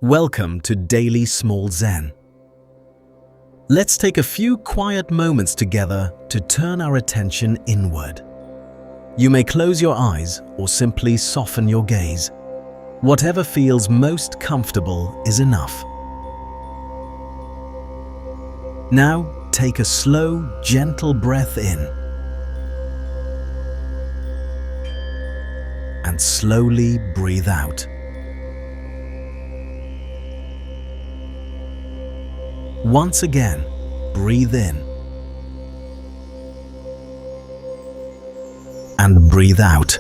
Welcome to Daily Small Zen. Let's take a few quiet moments together to turn our attention inward. You may close your eyes or simply soften your gaze. Whatever feels most comfortable is enough. Now, take a slow, gentle breath in and slowly breathe out. Once again, breathe in and breathe out.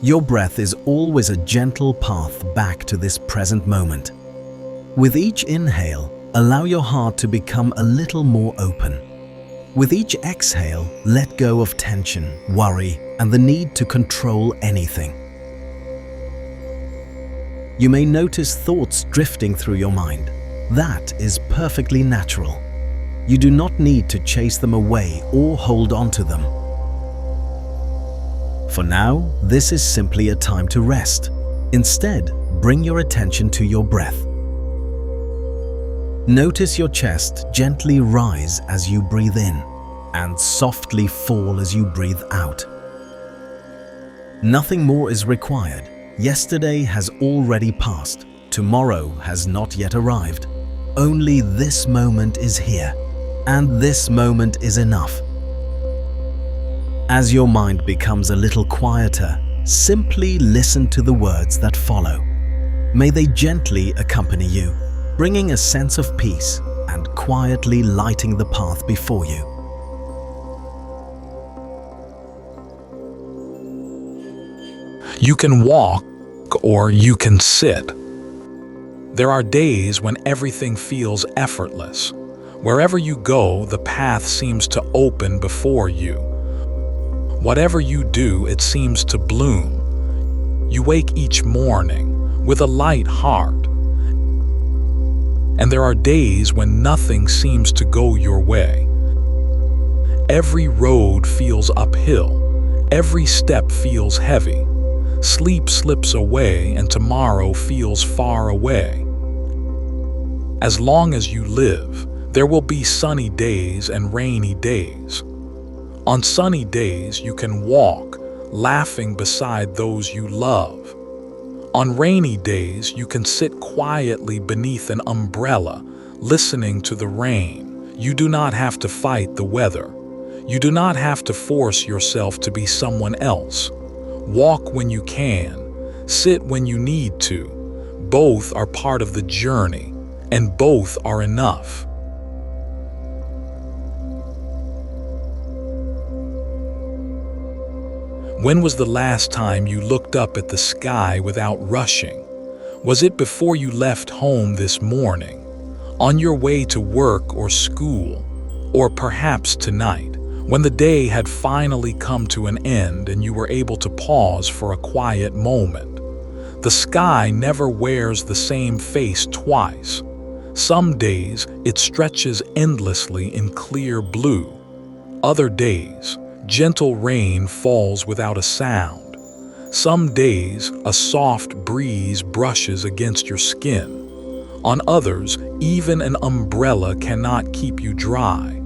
Your breath is always a gentle path back to this present moment. With each inhale, allow your heart to become a little more open. With each exhale, let go of tension, worry, and the need to control anything. You may notice thoughts drifting through your mind. That is perfectly natural. You do not need to chase them away or hold on to them. For now, this is simply a time to rest. Instead, bring your attention to your breath. Notice your chest gently rise as you breathe in and softly fall as you breathe out. Nothing more is required. Yesterday has already passed. Tomorrow has not yet arrived. Only this moment is here, and this moment is enough. As your mind becomes a little quieter, simply listen to the words that follow. May they gently accompany you, bringing a sense of peace and quietly lighting the path before you. You can walk or you can sit. There are days when everything feels effortless. Wherever you go, the path seems to open before you. Whatever you do, it seems to bloom. You wake each morning with a light heart. And there are days when nothing seems to go your way. Every road feels uphill. Every step feels heavy. Sleep slips away and tomorrow feels far away. As long as you live, there will be sunny days and rainy days. On sunny days, you can walk, laughing beside those you love. On rainy days, you can sit quietly beneath an umbrella, listening to the rain. You do not have to fight the weather. You do not have to force yourself to be someone else. Walk when you can, sit when you need to. Both are part of the journey, and both are enough. When was the last time you looked up at the sky without rushing? Was it before you left home this morning, on your way to work or school, or perhaps tonight? When the day had finally come to an end and you were able to pause for a quiet moment. The sky never wears the same face twice. Some days it stretches endlessly in clear blue. Other days, gentle rain falls without a sound. Some days, a soft breeze brushes against your skin. On others, even an umbrella cannot keep you dry.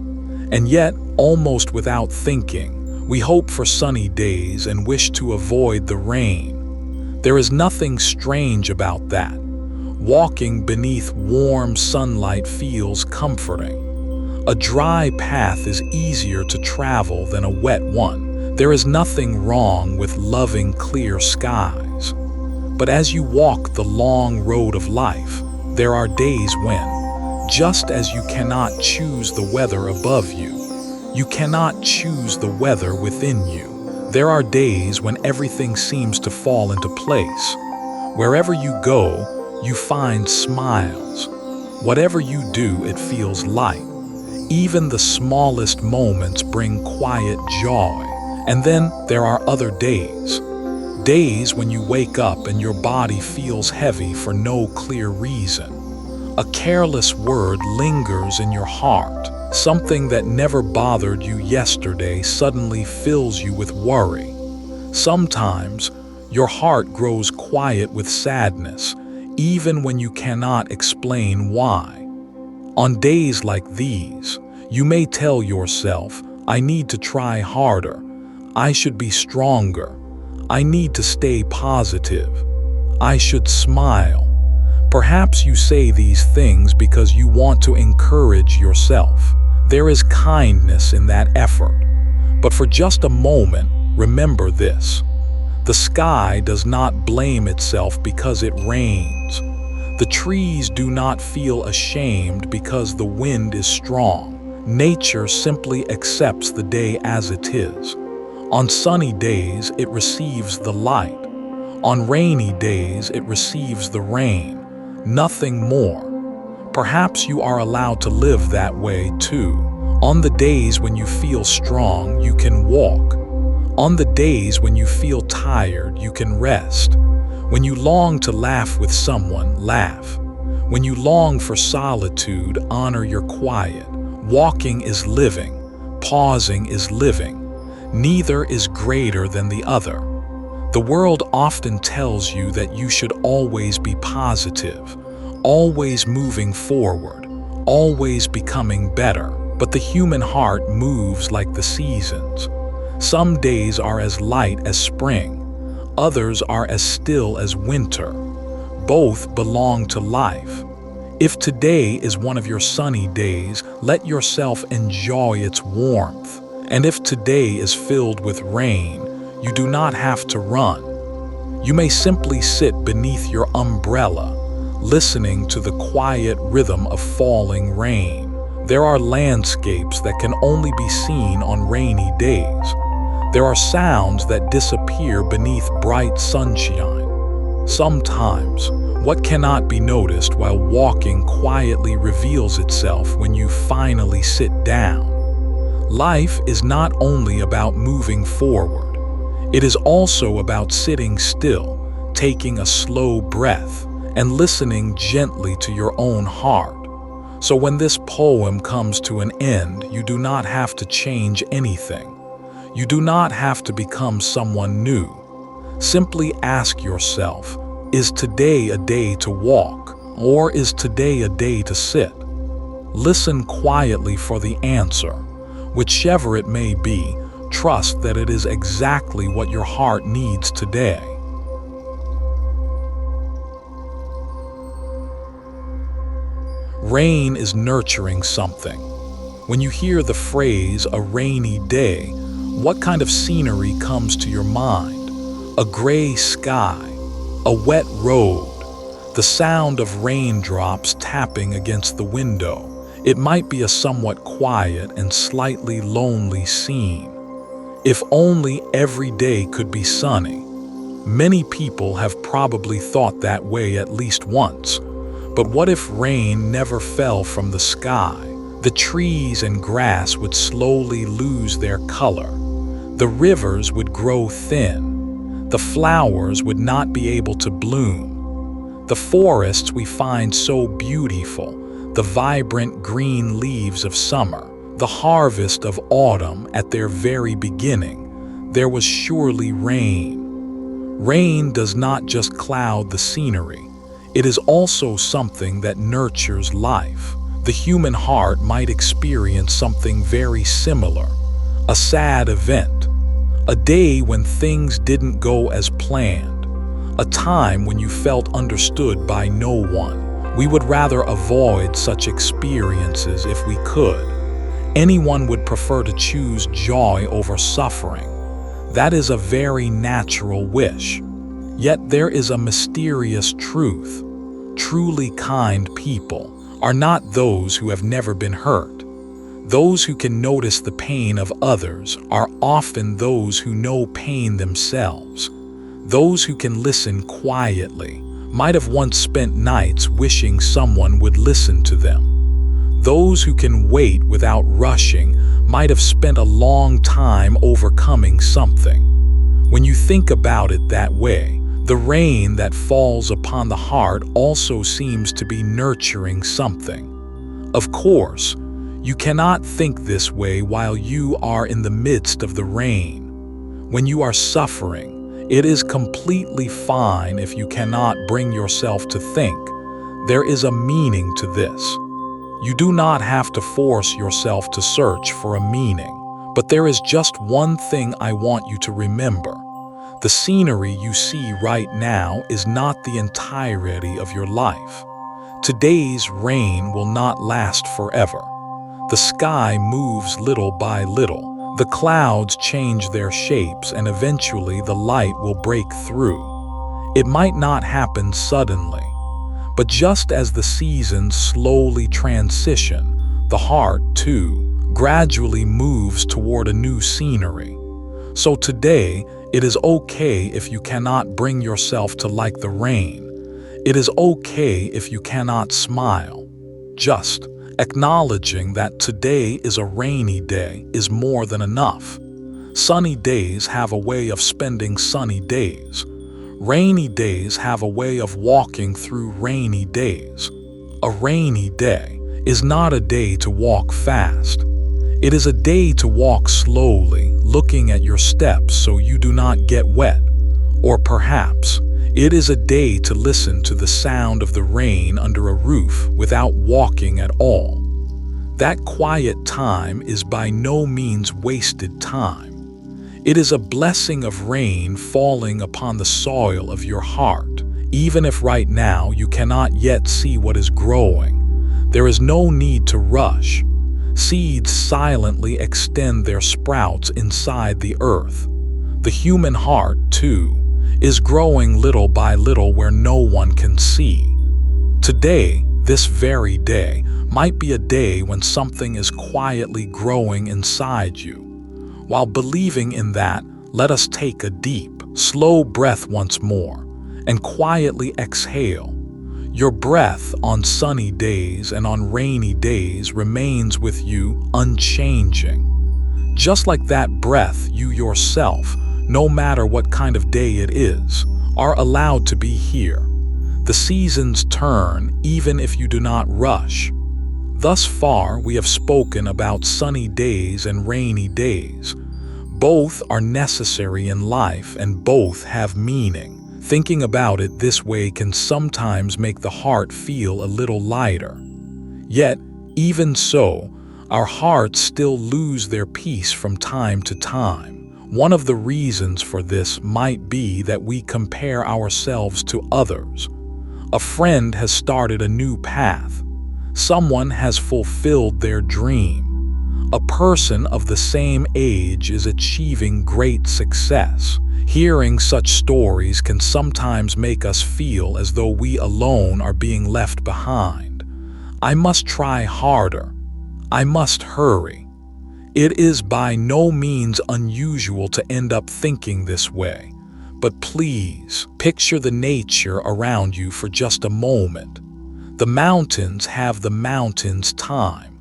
And yet, almost without thinking, we hope for sunny days and wish to avoid the rain. There is nothing strange about that. Walking beneath warm sunlight feels comforting. A dry path is easier to travel than a wet one. There is nothing wrong with loving clear skies. But as you walk the long road of life, there are days when, just as you cannot choose the weather above you, you cannot choose the weather within you. There are days when everything seems to fall into place. Wherever you go, you find smiles. Whatever you do, it feels light. Even the smallest moments bring quiet joy. And then there are other days. Days when you wake up and your body feels heavy for no clear reason. A careless word lingers in your heart. Something that never bothered you yesterday suddenly fills you with worry. Sometimes Your heart grows quiet with sadness, even when you cannot explain why. On days like these, you may tell yourself, I need to try harder. I should be stronger. I need to stay positive. I should smile. Perhaps you say these things because you want to encourage yourself. There is kindness in that effort. But for just a moment, remember this. The sky does not blame itself because it rains. The trees do not feel ashamed because the wind is strong. Nature simply accepts the day as it is. On sunny days, it receives the light. On rainy days, it receives the rain. Nothing more. Perhaps you are allowed to live that way too. On the days when you feel strong, you can walk. On the days when you feel tired, you can rest. When you long to laugh with someone, laugh. When you long for solitude, honor your quiet. Walking is living. Pausing is living. Neither is greater than the other. The world often tells you that you should always be positive, always moving forward, always becoming better. But the human heart moves like the seasons. Some days are as light as spring, others are as still as winter. Both belong to life. If today is one of your sunny days, let yourself enjoy its warmth. And if today is filled with rain, you do not have to run. You may simply sit beneath your umbrella, listening to the quiet rhythm of falling rain. There are landscapes that can only be seen on rainy days. There are sounds that disappear beneath bright sunshine. Sometimes, what cannot be noticed while walking quietly reveals itself when you finally sit down. Life is not only about moving forward. It is also about sitting still, taking a slow breath, and listening gently to your own heart. So when this poem comes to an end, you do not have to change anything. You do not have to become someone new. Simply ask yourself, is today a day to walk, or is today a day to sit? Listen quietly for the answer. Whichever it may be, trust that it is exactly what your heart needs today. Rain is nurturing something. When you hear the phrase, a rainy day, what kind of scenery comes to your mind? A gray sky, a wet road, the sound of raindrops tapping against the window. It might be a somewhat quiet and slightly lonely scene. If only every day could be sunny. Many people have probably thought that way at least once. But what if rain never fell from the sky? The trees and grass would slowly lose their color. The rivers would grow thin. The flowers would not be able to bloom. The forests we find so beautiful, the vibrant green leaves of summer, the harvest of autumn at their very beginning, there was surely rain. Rain does not just cloud the scenery. It is also something that nurtures life. The human heart might experience something very similar. A sad event. A day when things didn't go as planned. A time when you felt understood by no one. We would rather avoid such experiences if we could. Anyone would prefer to choose joy over suffering. That is a very natural wish. Yet there is a mysterious truth. Truly kind people are not those who have never been hurt. Those who can notice the pain of others are often those who know pain themselves. Those who can listen quietly might have once spent nights wishing someone would listen to them. Those who can wait without rushing might have spent a long time overcoming something. When you think about it that way, the rain that falls upon the heart also seems to be nurturing something. Of course, you cannot think this way while you are in the midst of the rain. When you are suffering, It is completely fine if you cannot bring yourself to think. There is a meaning to this. You do not have to force yourself to search for a meaning, but there is just one thing I want you to remember. The scenery you see right now is not the entirety of your life. Today's rain will not last forever. The sky moves little by little. The clouds change their shapes, and eventually the light will break through. It might not happen suddenly, but just as the seasons slowly transition, the heart, too, gradually moves toward a new scenery. So today, it is okay if you cannot bring yourself to like the rain. It is okay if you cannot smile. Just acknowledging that today is a rainy day is more than enough. Sunny days have a way of spending sunny days. Rainy days have a way of walking through rainy days. A rainy day is not a day to walk fast. It is a day to walk slowly, looking at your steps so you do not get wet. Or perhaps it is a day to listen to the sound of the rain under a roof without walking at all. That quiet time is by no means wasted time. It is a blessing of rain falling upon the soil of your heart, even if right now you cannot yet see what is growing. There is no need to rush. Seeds silently extend their sprouts inside the earth. The human heart, too, is growing little by little where no one can see. Today, this very day, might be a day when something is quietly growing inside you. While believing in that, let us take a deep, slow breath once more and quietly exhale. Your breath on sunny days and on rainy days remains with you unchanging. Just like that breath, you yourself, no matter what kind of day it is, are allowed to be here. The seasons turn even if you do not rush. Thus far, we have spoken about sunny days and rainy days. Both are necessary in life and both have meaning. Thinking about it this way can sometimes make the heart feel a little lighter. Yet, even so, our hearts still lose their peace from time to time. One of the reasons for this might be that we compare ourselves to others. A friend has started a new path. Someone has fulfilled their dream. A person of the same age is achieving great success. Hearing such stories can sometimes make us feel as though we alone are being left behind. I must try harder. I must hurry. It is by no means unusual to end up thinking this way, but please picture the nature around you for just a moment. The mountains have the mountains' time.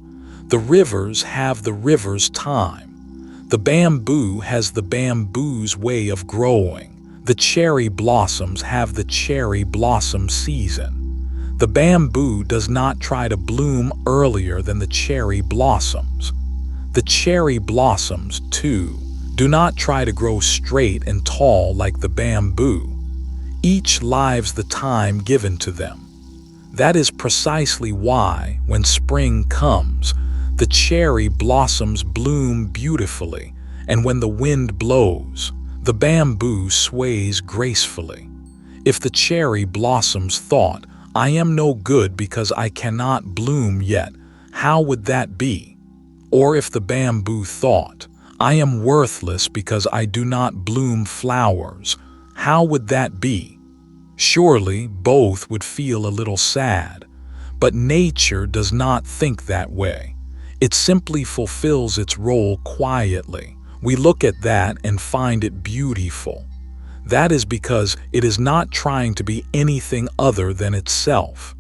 The rivers have the river's time. The bamboo has the bamboo's way of growing. The cherry blossoms have the cherry blossom season. The bamboo does not try to bloom earlier than the cherry blossoms. The cherry blossoms, too, do not try to grow straight and tall like the bamboo. Each lives the time given to them. That is precisely why, when spring comes, the cherry blossoms bloom beautifully, and when the wind blows, the bamboo sways gracefully. If the cherry blossoms thought, "I am no good because I cannot bloom yet," how would that be? Or if the bamboo thought, "I am worthless because I do not bloom flowers," how would that be? Surely both would feel a little sad. But nature does not think that way. It simply fulfills its role quietly. We look at that and find it beautiful. That is because it is not trying to be anything other than itself.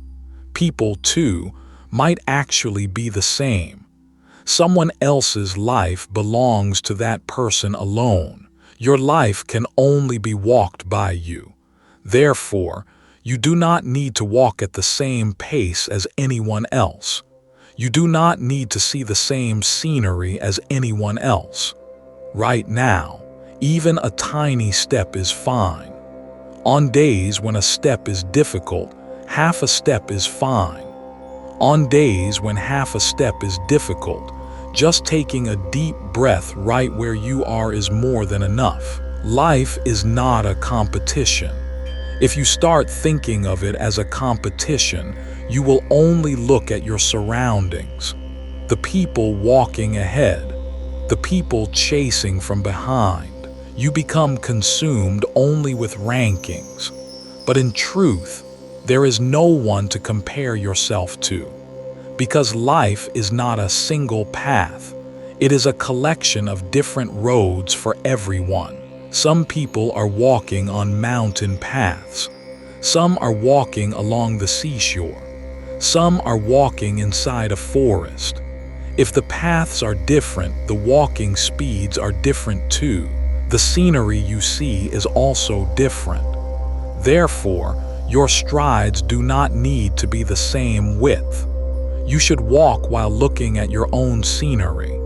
People, too, might actually be the same. Someone else's life belongs to that person alone. Your life can only be walked by you. Therefore, you do not need to walk at the same pace as anyone else. You do not need to see the same scenery as anyone else. Right now, Even a tiny step is fine. On days when a step is difficult, half a step is fine. On days when half a step is difficult, just taking a deep breath right where you are is more than enough. Life is not a competition. If you start thinking of it as a competition, you will only look at your surroundings. The people walking ahead, the people chasing from behind. You become consumed only with rankings. But in truth, there is no one to compare yourself to. Because life is not a single path. It is a collection of different roads for everyone. Some people are walking on mountain paths. Some are walking along the seashore. Some are walking inside a forest. If the paths are different, the walking speeds are different too. The scenery you see is also different. Therefore, your strides do not need to be the same width. You should walk while looking at your own scenery.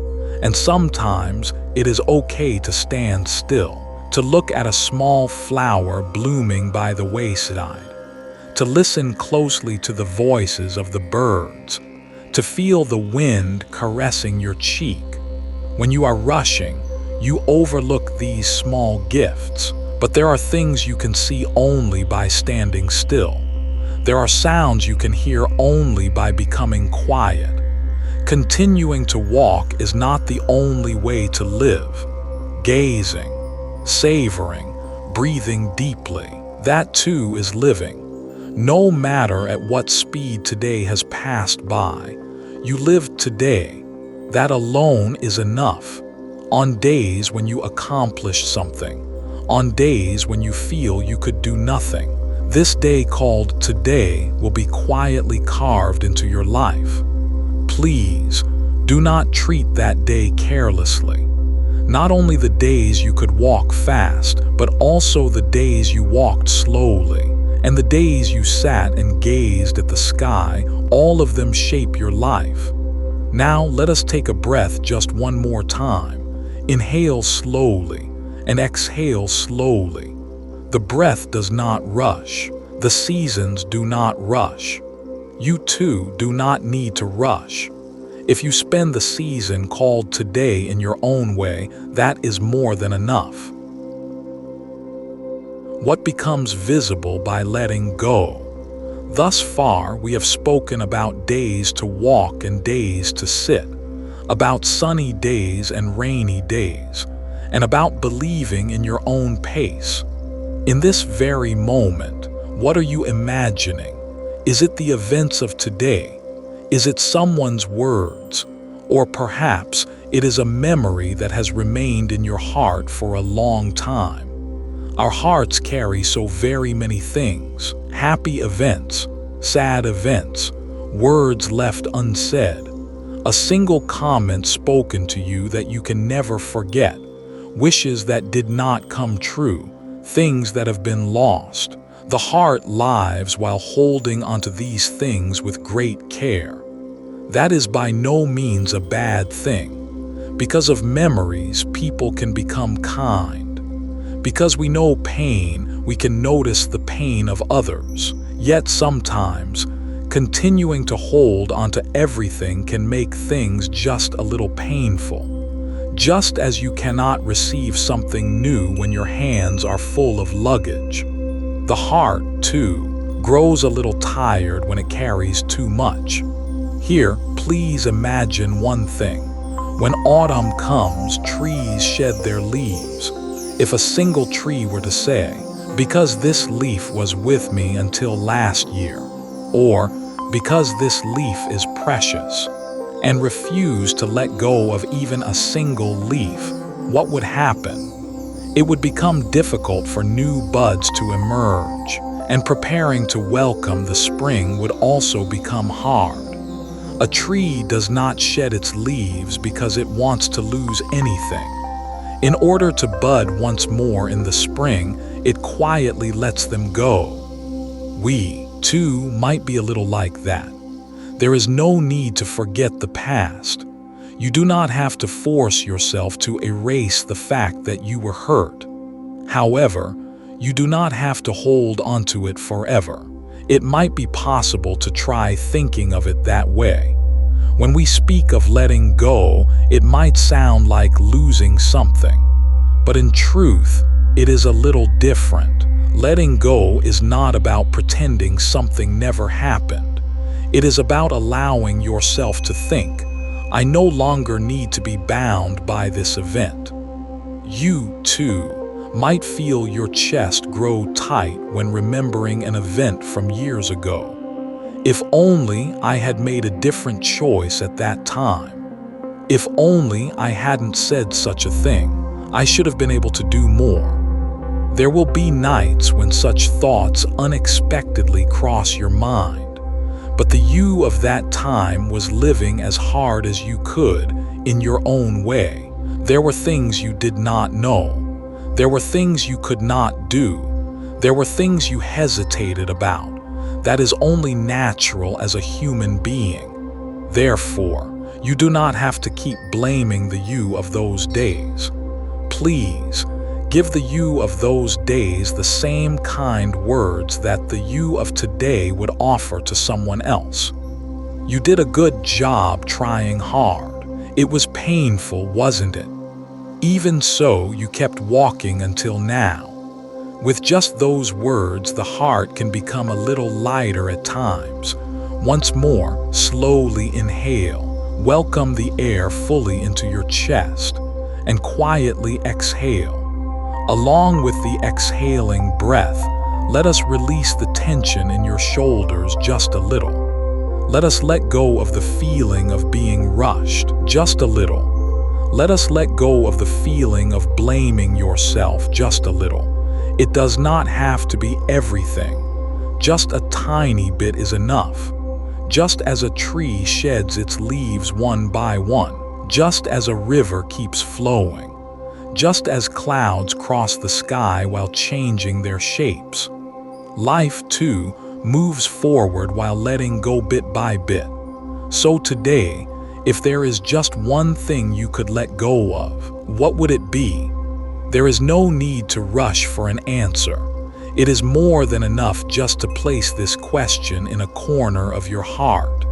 And sometimes it is okay to stand still, to look at a small flower blooming by the wayside, to listen closely to the voices of the birds, to feel the wind caressing your cheek. When you are rushing, you overlook these small gifts, but there are things you can see only by standing still. There are sounds you can hear only by becoming quiet. Continuing to walk is not the only way to live. Gazing, savoring, breathing deeply, that too is living. No matter at what speed today has passed by, you live today. That alone is enough. On days when you accomplish something, on days when you feel you could do nothing, this day called today will be quietly carved into your life. Please, do not treat that day carelessly. Not only the days you could walk fast, but also the days you walked slowly, and the days you sat and gazed at the sky, all of them shape your life. Now let us take a breath just one more time. Inhale slowly and exhale slowly. The breath does not rush. The seasons do not rush. You too do not need to rush. If you spend the season called today in your own way, that is more than enough. What becomes visible by letting go? Thus far, we have spoken about days to walk and days to sit, about sunny days and rainy days, and about believing in your own pace. In this very moment, what are you imagining? Is it the events of today? Is it someone's words? Or perhaps it is a memory that has remained in your heart for a long time. Our hearts carry so very many things: happy events, sad events, words left unsaid, a single comment spoken to you that you can never forget, wishes that did not come true, things that have been lost. The heart lives while holding onto these things with great care. That is by no means a bad thing. Because of memories, people can become kind. Because we know pain, we can notice the pain of others. Yet sometimes, continuing to hold onto everything can make things just a little painful. Just as you cannot receive something new when your hands are full of luggage. The heart, too, grows a little tired when it carries too much. Here, please imagine one thing. When autumn comes, trees shed their leaves. If a single tree were to say, "Because this leaf was with me until last year," or "Because this leaf is precious," and refuse to let go of even a single leaf, what would happen? It would become difficult for new buds to emerge, and preparing to welcome the spring would also become hard. A tree does not shed its leaves because it wants to lose anything. In order to bud once more in the spring, it quietly lets them go. We, too, might be a little like that. There is no need to forget the past. You do not have to force yourself to erase the fact that you were hurt. However, you do not have to hold onto it forever. It might be possible to try thinking of it that way. When we speak of letting go, it might sound like losing something. But in truth, it is a little different. Letting go is not about pretending something never happened. It is about allowing yourself to think, I no longer need to be bound by this event. You, too, might feel your chest grow tight when remembering an event from years ago. If only I had made a different choice at that time. If only I hadn't said such a thing. I should have been able to do more. There will be nights when such thoughts unexpectedly cross your mind. But the you of that time was living as hard as you could in your own way. There were things you did not know. There were things you could not do. There were things you hesitated about. That is only natural as a human being. Therefore, you do not have to keep blaming the you of those days. Please, give the you of those days the same kind words that the you of today would offer to someone else. You did a good job trying hard. It was painful, wasn't it? Even so, you kept walking until now. With just those words, the heart can become a little lighter at times. Once more, slowly inhale. Welcome the air fully into your chest, and quietly exhale. Along with the exhaling breath, let us release the tension in your shoulders just a little. Let us let go of the feeling of being rushed just a little. Let us let go of the feeling of blaming yourself just a little. It does not have to be everything. Just a tiny bit is enough. Just as a tree sheds its leaves one by one, just as a river keeps flowing, just as clouds cross the sky while changing their shapes. Life, too, moves forward while letting go bit by bit. So today, if there is just one thing you could let go of, what would it be? There is no need to rush for an answer. It is more than enough just to place this question in a corner of your heart.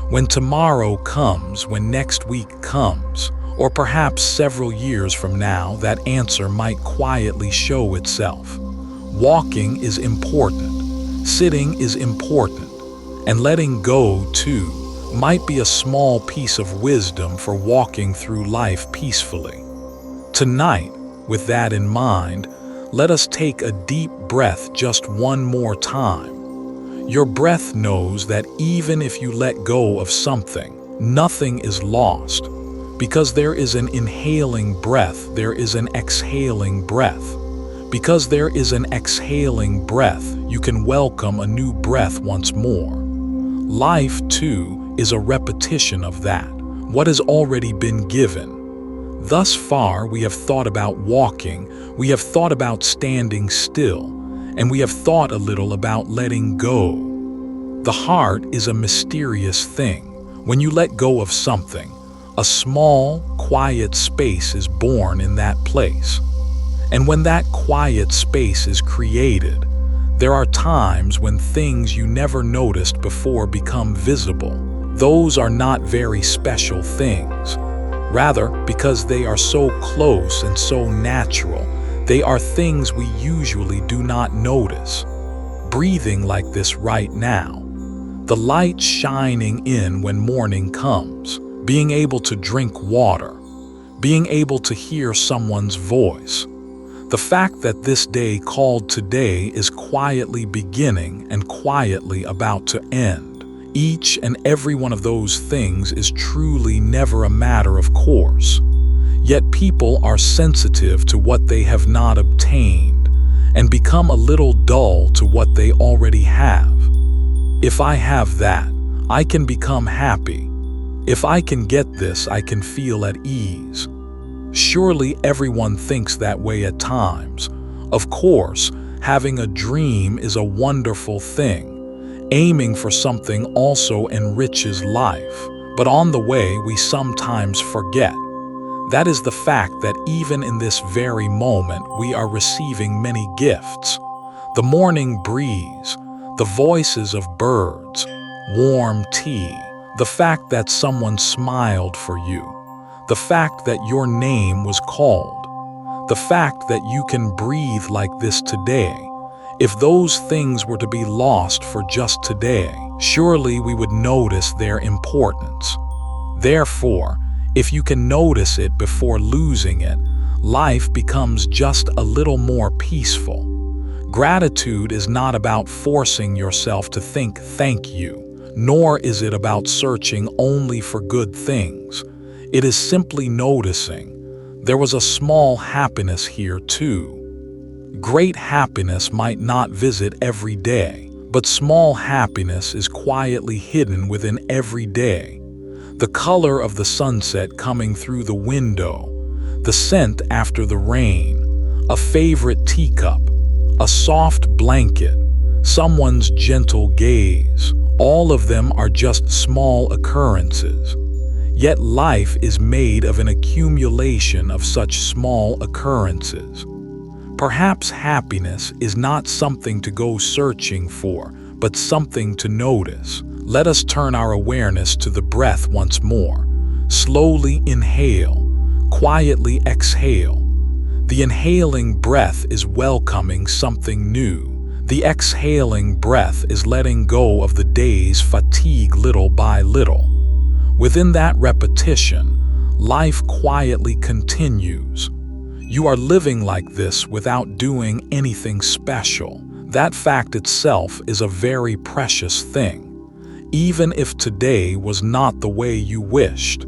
When tomorrow comes, when next week comes, or perhaps several years from now, that answer might quietly show itself. Walking is important. Sitting is important. And letting go, too, might be a small piece of wisdom for walking through life peacefully. Tonight, with that in mind, let us take a deep breath just one more time. Your breath knows that even if you let go of something, nothing is lost. Because there is an inhaling breath, there is an exhaling breath. Because there is an exhaling breath, you can welcome a new breath once more. Life, too, is a repetition of that, what has already been given. Thus far, we have thought about walking, we have thought about standing still, and we have thought a little about letting go. The heart is a mysterious thing. When you let go of something, a small, quiet space is born in that place. And when that quiet space is created, there are times when things you never noticed before become visible. Those are not very special things. Rather, because they are so close and so natural, they are things we usually do not notice. Breathing like this right now, the light shining in when morning comes, being able to drink water, being able to hear someone's voice. The fact that this day called today is quietly beginning and quietly about to end. Each and every one of those things is truly never a matter of course. Yet people are sensitive to what they have not obtained and become a little dull to what they already have. If I have that, I can become happy. If I can get this, I can feel at ease. Surely everyone thinks that way at times. Of course, having a dream is a wonderful thing. Aiming for something also enriches life. But on the way, we sometimes forget. That is the fact that even in this very moment, we are receiving many gifts. The morning breeze, the voices of birds, warm tea, the fact that someone smiled for you, the fact that your name was called, the fact that you can breathe like this today. If those things were to be lost for just today, surely we would notice their importance. Therefore, if you can notice it before losing it, life becomes just a little more peaceful. Gratitude is not about forcing yourself to think thank you, nor is it about searching only for good things. It is simply noticing there was a small happiness here too. Great happiness might not visit every day, but small happiness is quietly hidden within every day. The color of the sunset coming through the window, the scent after the rain, a favorite teacup, a soft blanket, someone's gentle gaze, all of them are just small occurrences. Yet life is made of an accumulation of such small occurrences. Perhaps happiness is not something to go searching for, but something to notice. Let us turn our awareness to the breath once more. Slowly inhale, quietly exhale. The inhaling breath is welcoming something new. The exhaling breath is letting go of the day's fatigue little by little. Within that repetition, life quietly continues. You are living like this without doing anything special. That fact itself is a very precious thing. Even if today was not the way you wished,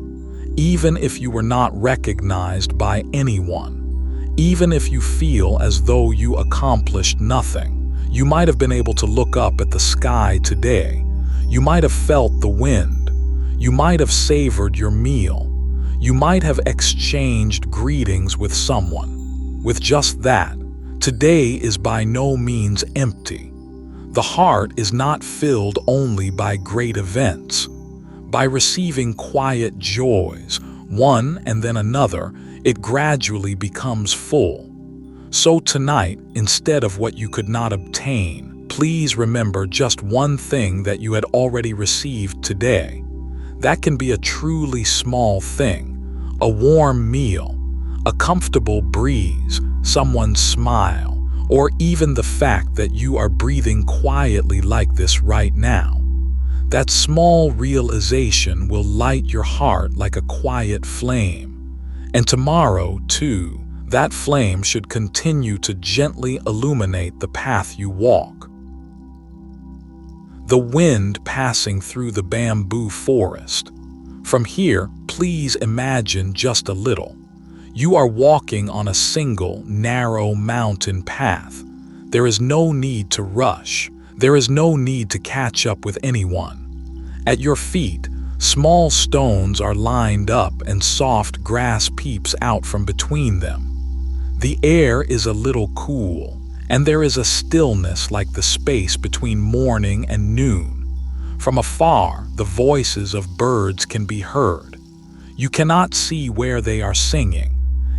even if you were not recognized by anyone, even if you feel as though you accomplished nothing, you might have been able to look up at the sky today. You might have felt the wind. You might have savored your meal. You might have exchanged greetings with someone. With just that, today is by no means empty. The heart is not filled only by great events. By receiving quiet joys, one and then another, it gradually becomes full. So tonight, instead of what you could not obtain, please remember just one thing that you had already received today. That can be a truly small thing, a warm meal, a comfortable breeze, someone's smile, or even the fact that you are breathing quietly like this right now. That small realization will light your heart like a quiet flame. And tomorrow, too, that flame should continue to gently illuminate the path you walk. The wind passing through the bamboo forest. From here, please imagine just a little. You are walking on a single, narrow mountain path. There is no need to rush. There is no need to catch up with anyone. At your feet, small stones are lined up and soft grass peeps out from between them. The air is a little cool, and there is a stillness like the space between morning and noon. From afar, the voices of birds can be heard. You cannot see where they are singing,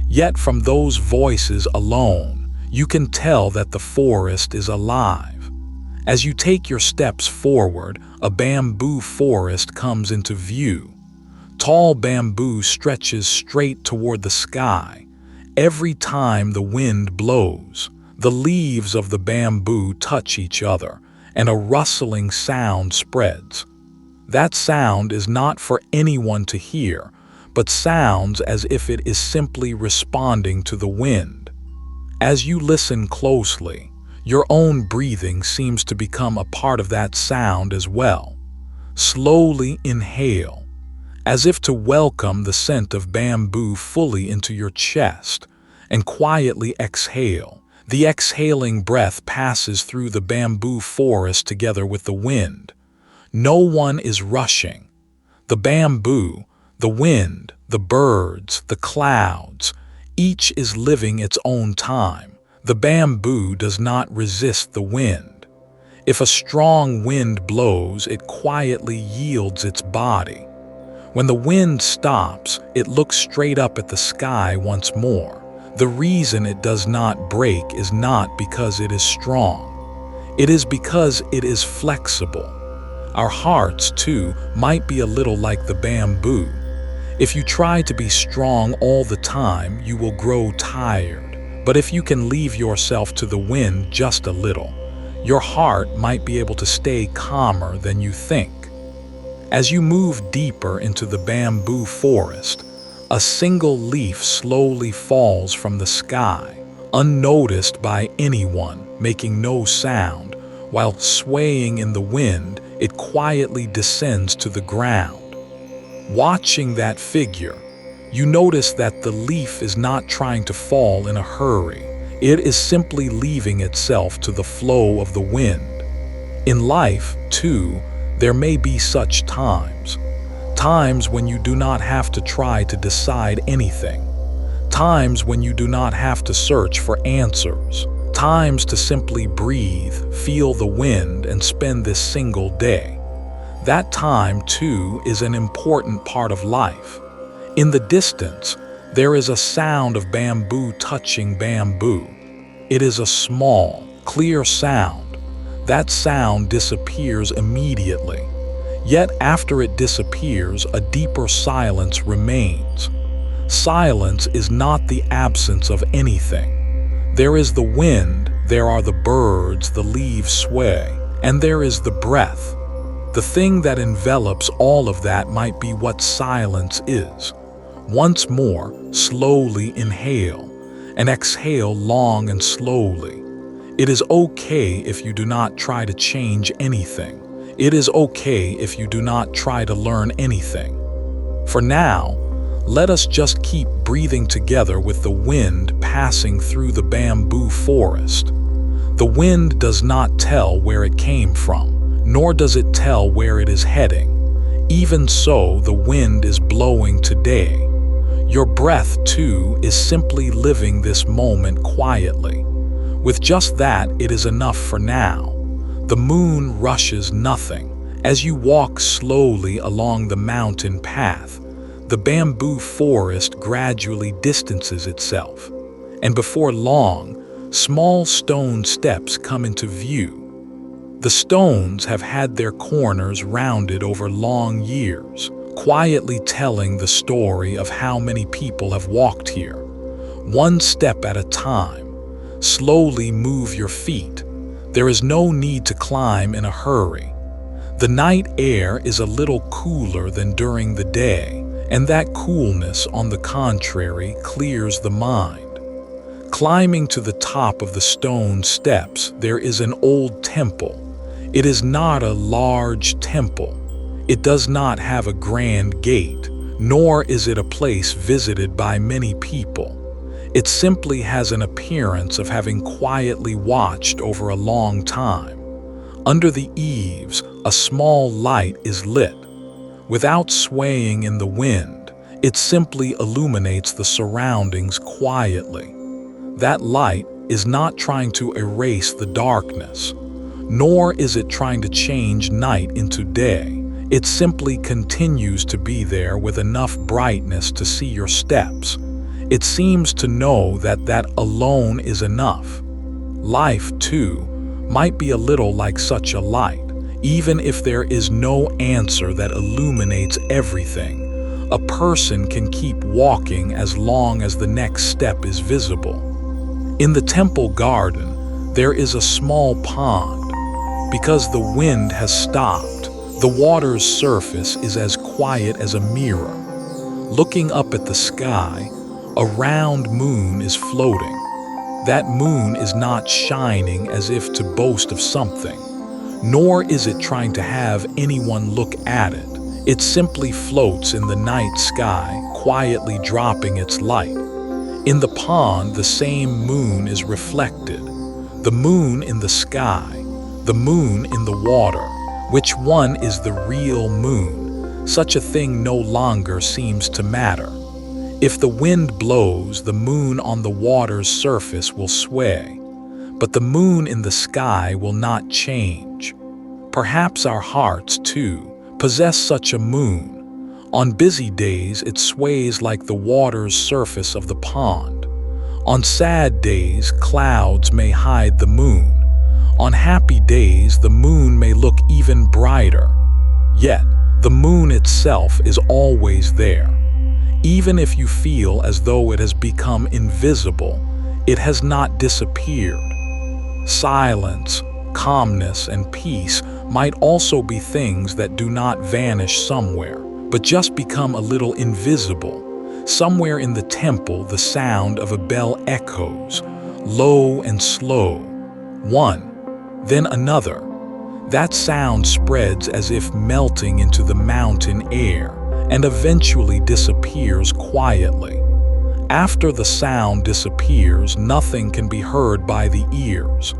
yet from those voices alone, you can tell that the forest is alive. As you take your steps forward, a bamboo forest comes into view. Tall bamboo stretches straight toward the sky. Every time the wind blows, the leaves of the bamboo touch each other, and a rustling sound spreads. That sound is not for anyone to hear, but sounds as if it is simply responding to the wind. As you listen closely, your own breathing seems to become a part of that sound as well. Slowly inhale, as if to welcome the scent of bamboo fully into your chest, and quietly exhale. The exhaling breath passes through the bamboo forest together with the wind. No one is rushing. The bamboo, the wind, the birds, the clouds, each is living its own time. The bamboo does not resist the wind. If a strong wind blows, it quietly yields its body. When the wind stops, it looks straight up at the sky once more. The reason it does not break is not because it is strong. It is because it is flexible. Our hearts, too, might be a little like the bamboo. If you try to be strong all the time, you will grow tired. But if you can leave yourself to the wind just a little, your heart might be able to stay calmer than you think. As you move deeper into the bamboo forest, a single leaf slowly falls from the sky, unnoticed by anyone, making no sound. While swaying in the wind, it quietly descends to the ground. Watching that figure, you notice that the leaf is not trying to fall in a hurry. It is simply leaving itself to the flow of the wind. In life, too, there may be such times when you do not have to try to decide anything, times when you do not have to search for answers, times to simply breathe, feel the wind, and spend this single day. That time, too, is an important part of life. In the distance, there is a sound of bamboo touching bamboo. It is a small, clear sound. That sound disappears immediately. Yet after it disappears, a deeper silence remains. Silence is not the absence of anything. There is the wind, there are the birds, the leaves sway, and there is the breath. The thing that envelops all of that might be what silence is. Once more, slowly inhale, and exhale long and slowly. It is okay if you do not try to change anything. It is okay if you do not try to learn anything. For now, let us just keep breathing together with the wind passing through the bamboo forest. The wind does not tell where it came from, nor does it tell where it is heading. Even so, the wind is blowing today. Your breath, too, is simply living this moment quietly. With just that, it is enough for now. The moon rushes nothing. As you walk slowly along the mountain path, the bamboo forest gradually distances itself, and before long, small stone steps come into view. The stones have had their corners rounded over long years, quietly telling the story of how many people have walked here. One step at a time. Slowly move your feet. There is no need to climb in a hurry. The night air is a little cooler than during the day, and that coolness, on the contrary, clears the mind. Climbing to the top of the stone steps, there is an old temple. It is not a large temple. It does not have a grand gate, nor is it a place visited by many people. It simply has an appearance of having quietly watched over a long time. Under the eaves, a small light is lit. Without swaying in the wind, it simply illuminates the surroundings quietly. That light is not trying to erase the darkness, nor is it trying to change night into day. It simply continues to be there with enough brightness to see your steps. It seems to know that that alone is enough. Life, too, might be a little like such a light. Even if there is no answer that illuminates everything, a person can keep walking as long as the next step is visible. In the temple garden, there is a small pond. Because the wind has stopped, the water's surface is as quiet as a mirror. Looking up at the sky, a round moon is floating. That moon is not shining as if to boast of something, nor is it trying to have anyone look at it. It simply floats in the night sky, quietly dropping its light. In the pond, the same moon is reflected. The moon in the sky, the moon in the water. Which one is the real moon? Such a thing no longer seems to matter. If the wind blows, the moon on the water's surface will sway, but the moon in the sky will not change. Perhaps our hearts, too, possess such a moon. On busy days, it sways like the water's surface of the pond. On sad days, clouds may hide the moon. On happy days, the moon may look even brighter. Yet, the moon itself is always there. Even if you feel as though it has become invisible, it has not disappeared. Silence, calmness, and peace might also be things that do not vanish somewhere, but just become a little invisible. Somewhere in the temple, the sound of a bell echoes, low and slow. One, then another. That sound spreads as if melting into the mountain air, and eventually disappears quietly. After the sound disappears, nothing can be heard by the ears.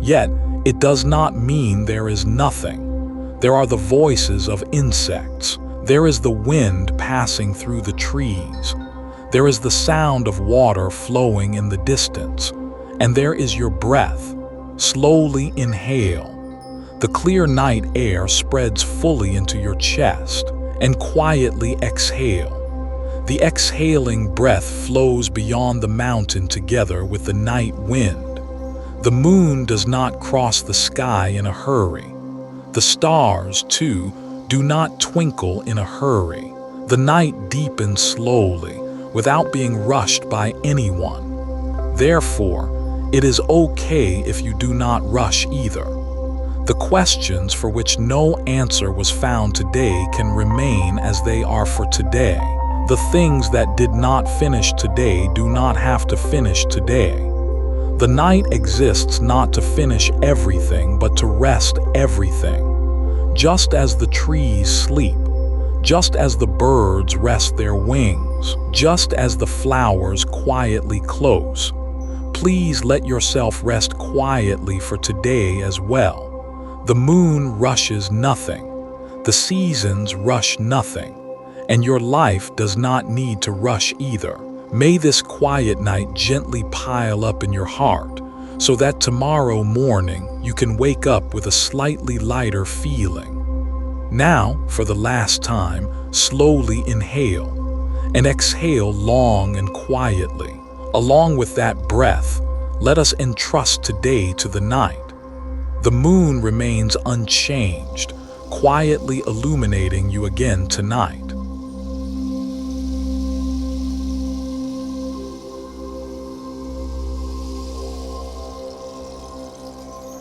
Yet, it does not mean there is nothing. There are the voices of insects. There is the wind passing through the trees. There is the sound of water flowing in the distance. And there is your breath. Slowly inhale. The clear night air spreads fully into your chest, and quietly exhale. The exhaling breath flows beyond the mountain together with the night wind. The moon does not cross the sky in a hurry. The stars, too, do not twinkle in a hurry. The night deepens slowly, without being rushed by anyone. Therefore, it is okay if you do not rush either. The questions for which no answer was found today can remain as they are for today. The things that did not finish today do not have to finish today. The night exists not to finish everything, but to rest everything. Just as the trees sleep, just as the birds rest their wings, just as the flowers quietly close. Please let yourself rest quietly for today as well. The moon rushes nothing, the seasons rush nothing, and your life does not need to rush either. May this quiet night gently pile up in your heart, so that tomorrow morning you can wake up with a slightly lighter feeling. Now, for the last time, slowly inhale, and exhale long and quietly. Along with that breath, let us entrust today to the night. The moon remains unchanged, quietly illuminating you again tonight.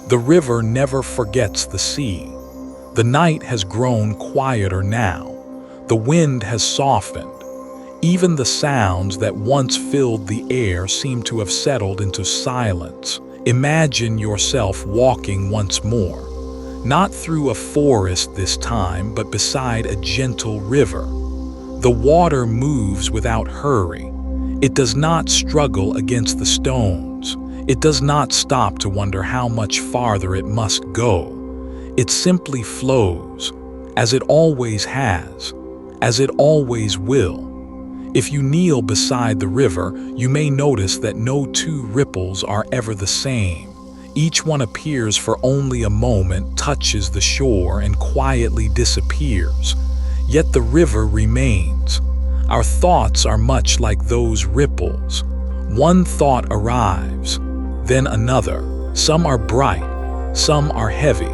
The river never forgets the sea. The night has grown quieter now. The wind has softened. Even the sounds that once filled the air seem to have settled into silence. Imagine yourself walking once more, not through a forest this time, but beside a gentle river. The water moves without hurry. It does not struggle against the stones. It does not stop to wonder how much farther it must go. It simply flows, as it always has, as it always will. If you kneel beside the river, you may notice that no two ripples are ever the same. Each one appears for only a moment, touches the shore, and quietly disappears. Yet the river remains. Our thoughts are much like those ripples. One thought arrives, then another. Some are bright, some are heavy.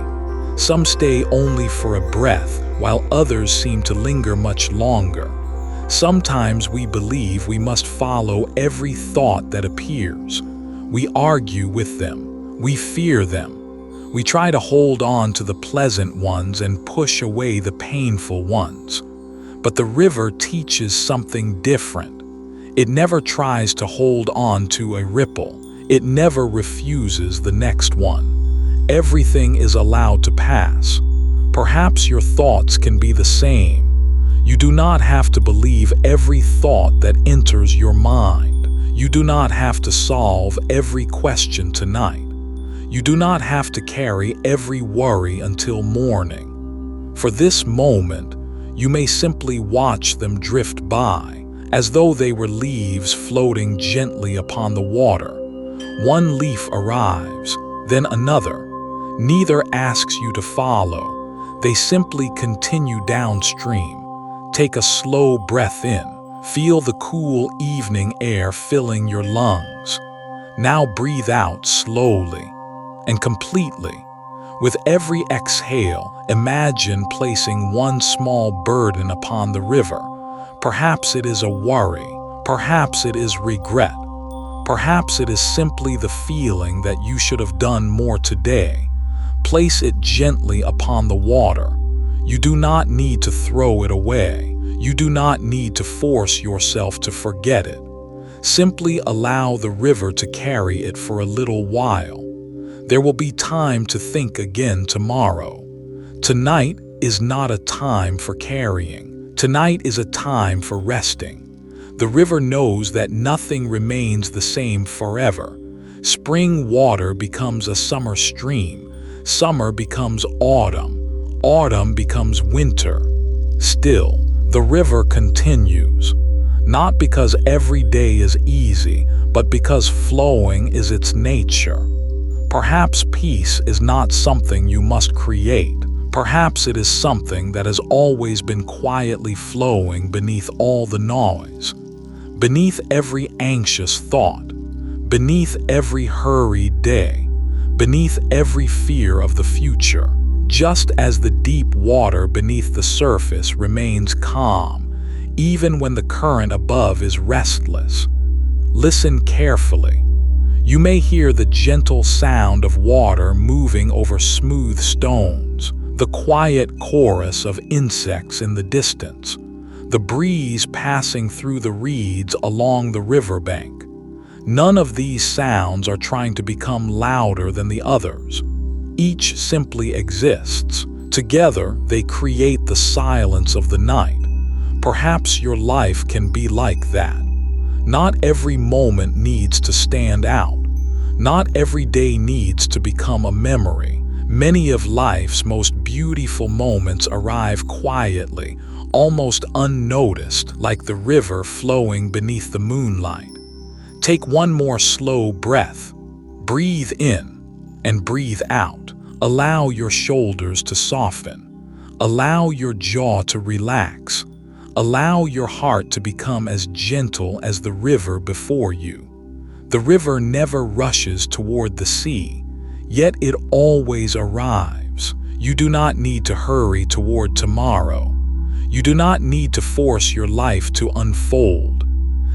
Some stay only for a breath, while others seem to linger much longer. Sometimes we believe we must follow every thought that appears. We argue with them. We fear them. We try to hold on to the pleasant ones and push away the painful ones. But the river teaches something different. It never tries to hold on to a ripple. It never refuses the next one. Everything is allowed to pass. Perhaps your thoughts can be the same. You do not have to believe every thought that enters your mind. You do not have to solve every question tonight. You do not have to carry every worry until morning. For this moment, you may simply watch them drift by, as though they were leaves floating gently upon the water. One leaf arrives, then another. Neither asks you to follow. They simply continue downstream. Take a slow breath in. Feel the cool evening air filling your lungs. Now breathe out slowly and completely. With every exhale, imagine placing one small burden upon the river. Perhaps it is a worry, perhaps it is regret, perhaps it is simply the feeling that you should have done more today. Place it gently upon the water. You do not need to throw it away. You do not need to force yourself to forget it. Simply allow the river to carry it for a little while. There will be time to think again tomorrow. Tonight is not a time for carrying. Tonight is a time for resting. The river knows that nothing remains the same forever. Spring water becomes a summer stream. Summer becomes autumn. Autumn becomes winter. Still, the river continues. Not because every day is easy, but because flowing is its nature. Perhaps peace is not something you must create. Perhaps it is something that has always been quietly flowing beneath all the noise, beneath every anxious thought, beneath every hurried day, beneath every fear of the future. Just as the deep water beneath the surface remains calm, even when the current above is restless. Listen carefully. You may hear the gentle sound of water moving over smooth stones, the quiet chorus of insects in the distance, the breeze passing through the reeds along the riverbank. None of these sounds are trying to become louder than the others. Each simply exists. Together, they create the silence of the night. Perhaps your life can be like that. Not every moment needs to stand out. Not every day needs to become a memory. Many of life's most beautiful moments arrive quietly, almost unnoticed, like the river flowing beneath the moonlight. Take one more slow breath. Breathe in and breathe out. Allow your shoulders to soften. Allow your jaw to relax. Allow your heart to become as gentle as the river before you. The river never rushes toward the sea, yet it always arrives. You do not need to hurry toward tomorrow. You do not need to force your life to unfold.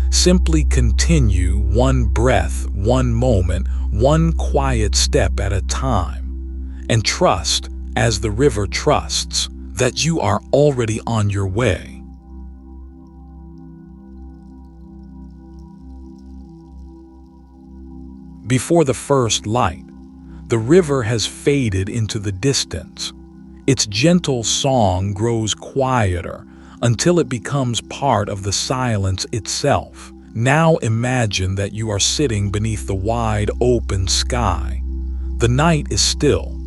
Simply continue one breath, one moment, one quiet step at a time. And trust, as the river trusts, that you are already on your way. Before the first light, the river has faded into the distance. Its gentle song grows quieter until it becomes part of the silence itself. Now imagine that you are sitting beneath the wide open sky. The night is still.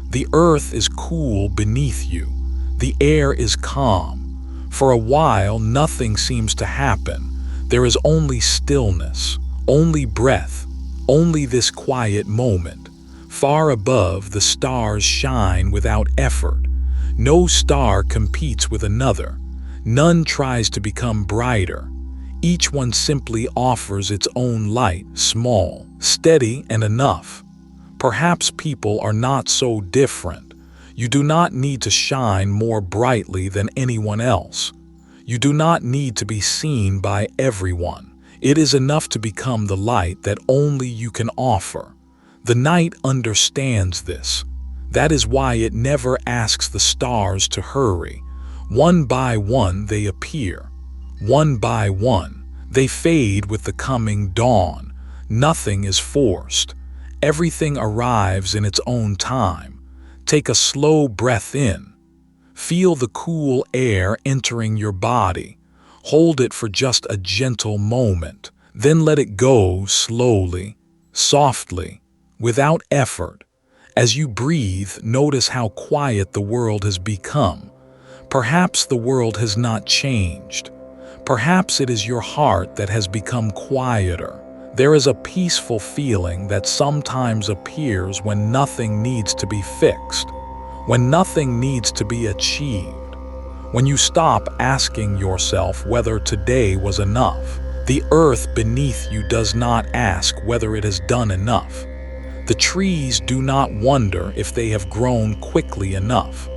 The earth is cool beneath you. The air is calm. For a while, nothing seems to happen. There is only stillness, only breath, only this quiet moment. Far above, the stars shine without effort. No star competes with another. None tries to become brighter. Each one simply offers its own light, small, steady, and enough. Perhaps people are not so different. You do not need to shine more brightly than anyone else. You do not need to be seen by everyone. It is enough to become the light that only you can offer. The night understands this. That is why it never asks the stars to hurry. One by one they appear. One by one they fade with the coming dawn. Nothing is forced. Everything arrives in its own time. Take a slow breath in. Feel the cool air entering your body. Hold it for just a gentle moment. Then let it go slowly, softly, without effort. As you breathe, notice how quiet the world has become. Perhaps the world has not changed. Perhaps it is your heart that has become quieter. There is a peaceful feeling that sometimes appears when nothing needs to be fixed, when nothing needs to be achieved, when you stop asking yourself whether today was enough. The earth beneath you does not ask whether it has done enough. The trees do not wonder if they have grown quickly enough.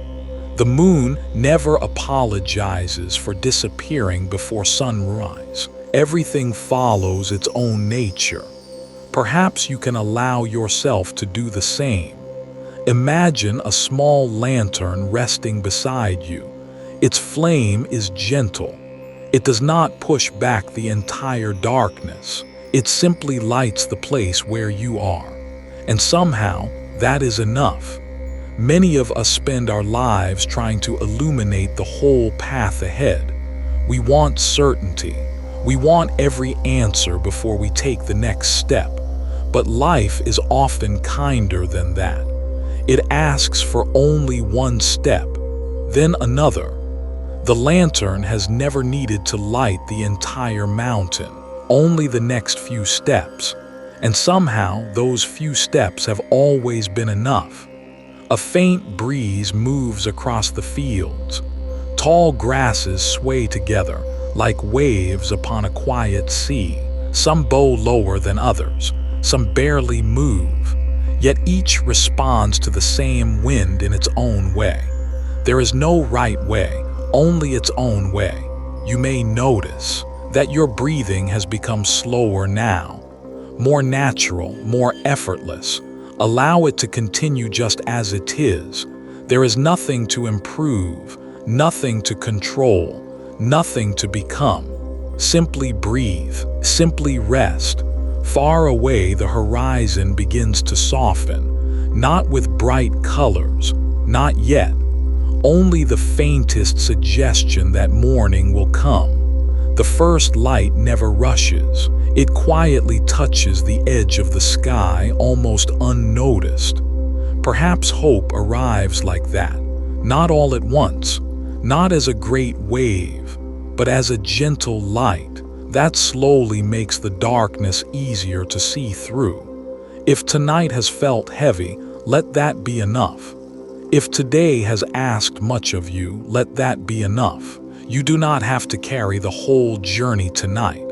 The moon never apologizes for disappearing before sunrise. Everything follows its own nature. Perhaps you can allow yourself to do the same. Imagine a small lantern resting beside you. Its flame is gentle. It does not push back the entire darkness. It simply lights the place where you are. And somehow, that is enough. Many of us spend our lives trying to illuminate the whole path ahead. We want certainty. We want every answer before we take the next step. But life is often kinder than that. It asks for only one step, then another. The lantern has never needed to light the entire mountain, only the next few steps. And somehow, those few steps have always been enough. A faint breeze moves across the fields. Tall grasses sway together, like waves upon a quiet sea. Some bow lower than others, some barely move. Yet each responds to the same wind in its own way. There is no right way, only its own way. You may notice that your breathing has become slower now, more natural, more effortless. Allow it to continue just as it is. There is nothing to improve, nothing to control, nothing to become. Simply breathe, simply rest. Far away, the horizon begins to soften, not with bright colors, not yet. Only the faintest suggestion that morning will come. The first light never rushes. It quietly touches the edge of the sky, almost unnoticed. Perhaps hope arrives like that, not all at once, not as a great wave, but as a gentle light that slowly makes the darkness easier to see through. If tonight has felt heavy, let that be enough. If today has asked much of you, let that be enough. You do not have to carry the whole journey tonight.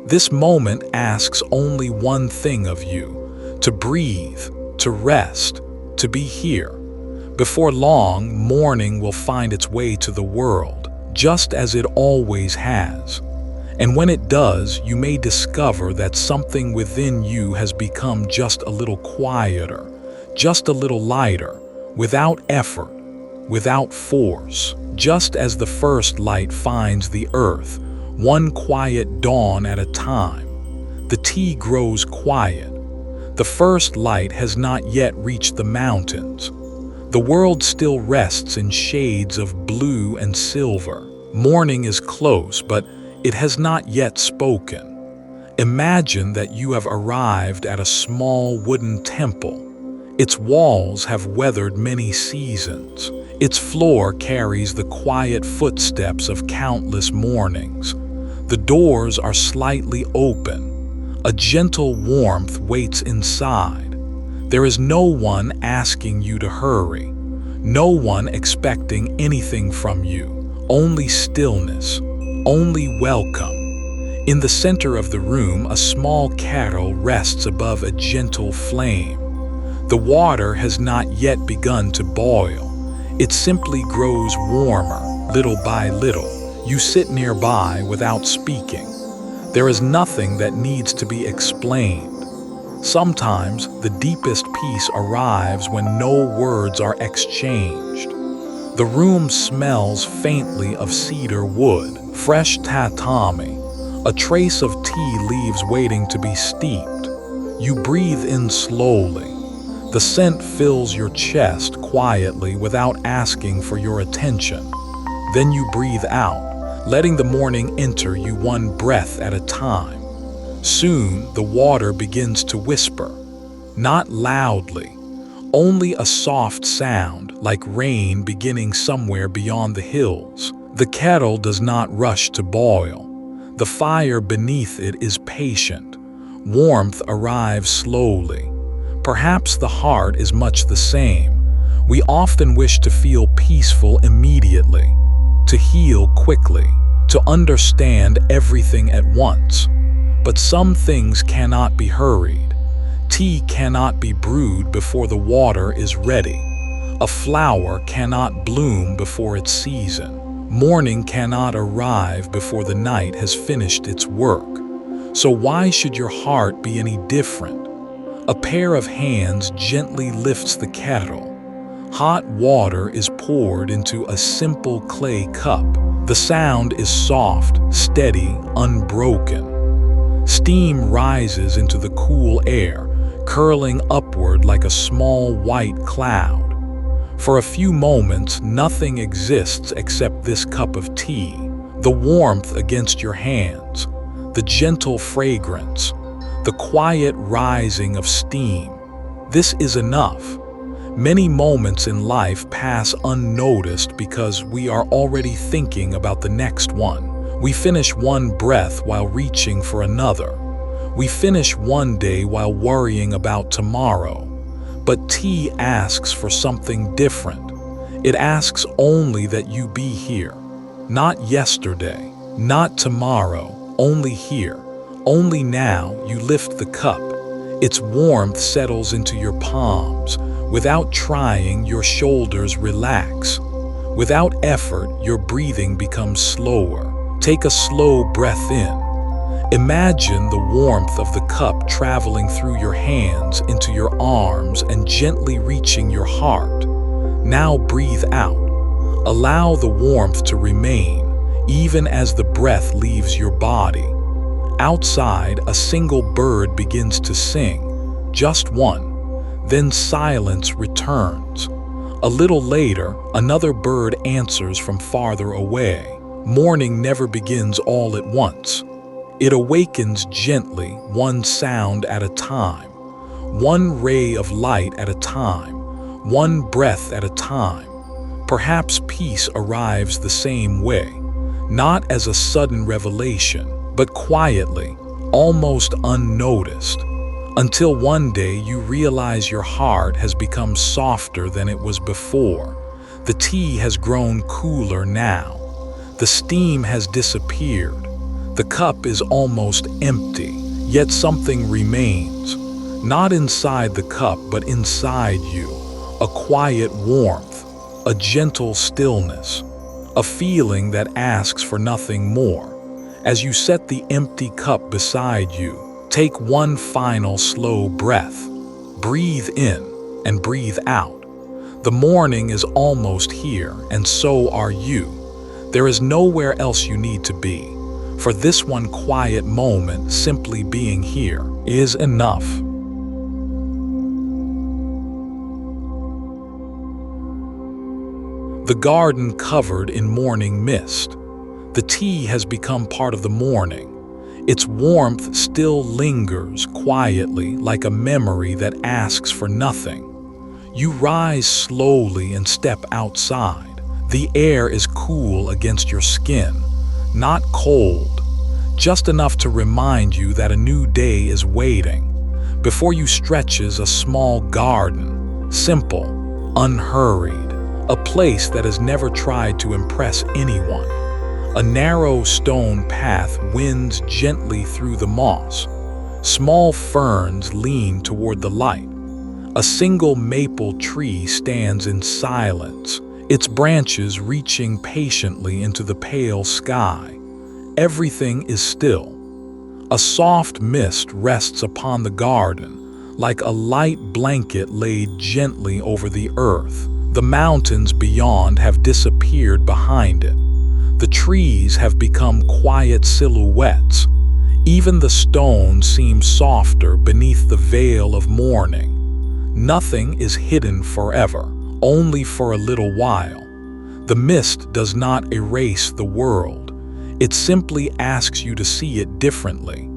This moment asks only one thing of you: to breathe, to rest, to be here. Before long, morning will find its way to the world, just as it always has. And when it does, you may discover that something within you has become just a little quieter, just a little lighter, without effort, without force. Just as the first light finds the earth, one quiet dawn at a time. The tea grows quiet. The first light has not yet reached the mountains. The world still rests in shades of blue and silver. Morning is close, but it has not yet spoken. Imagine that you have arrived at a small wooden temple. Its walls have weathered many seasons. Its floor carries the quiet footsteps of countless mornings. The doors are slightly open. A gentle warmth waits inside. There is no one asking you to hurry, no one expecting anything from you, only stillness, only welcome. In the center of the room, a small kettle rests above a gentle flame. The water has not yet begun to boil. It simply grows warmer, little by little. You sit nearby without speaking. There is nothing that needs to be explained. Sometimes the deepest peace arrives when no words are exchanged. The room smells faintly of cedar wood, fresh tatami, a trace of tea leaves waiting to be steeped. You breathe in slowly. The scent fills your chest quietly without asking for your attention. Then you breathe out, letting the morning enter you one breath at a time. Soon, the water begins to whisper, not loudly, only a soft sound like rain beginning somewhere beyond the hills. The kettle does not rush to boil. The fire beneath it is patient. Warmth arrives slowly. Perhaps the heart is much the same. We often wish to feel peaceful immediately, to heal quickly, to understand everything at once. But some things cannot be hurried. Tea cannot be brewed before the water is ready. A flower cannot bloom before its season. Morning cannot arrive before the night has finished its work. So why should your heart be any different? A pair of hands gently lifts the kettle. Hot water is poured into a simple clay cup. The sound is soft, steady, unbroken. Steam rises into the cool air, curling upward like a small white cloud. For a few moments, nothing exists except this cup of tea, the warmth against your hands, the gentle fragrance, the quiet rising of steam. This is enough. Many moments in life pass unnoticed because we are already thinking about the next one. We finish one breath while reaching for another. We finish one day while worrying about tomorrow. But tea asks for something different. It asks only that you be here. Not yesterday, not tomorrow, only here. Only now you lift the cup. Its warmth settles into your palms. Without trying, your shoulders relax. Without effort, your breathing becomes slower. Take a slow breath in. Imagine the warmth of the cup traveling through your hands into your arms and gently reaching your heart. Now breathe out. Allow the warmth to remain, even as the breath leaves your body. Outside, a single bird begins to sing, just one. Then silence returns. A little later, another bird answers from farther away. Morning never begins all at once. It awakens gently, one sound at a time, one ray of light at a time, one breath at a time. Perhaps peace arrives the same way, not as a sudden revelation, but quietly, almost unnoticed, until one day you realize your heart has become softer than it was before. The tea has grown cooler now. The steam has disappeared. The cup is almost empty, yet something remains. Not inside the cup, but inside you. A quiet warmth, a gentle stillness, a feeling that asks for nothing more. As you set the empty cup beside you, take one final slow breath. Breathe in and breathe out. The morning is almost here, and so are you. There is nowhere else you need to be. For this one quiet moment, simply being here is enough. The garden covered in morning mist. The tea has become part of the morning. Its warmth still lingers quietly like a memory that asks for nothing. You rise slowly and step outside. The air is cool against your skin, not cold, just enough to remind you that a new day is waiting. Before you stretches a small garden, simple, unhurried, a place that has never tried to impress anyone. A narrow stone path winds gently through the moss. Small ferns lean toward the light. A single maple tree stands in silence, its branches reaching patiently into the pale sky. Everything is still. A soft mist rests upon the garden, like a light blanket laid gently over the earth. The mountains beyond have disappeared behind it. The trees have become quiet silhouettes. Even the stones seem softer beneath the veil of morning. Nothing is hidden forever, only for a little while. The mist does not erase the world. It simply asks you to see it differently.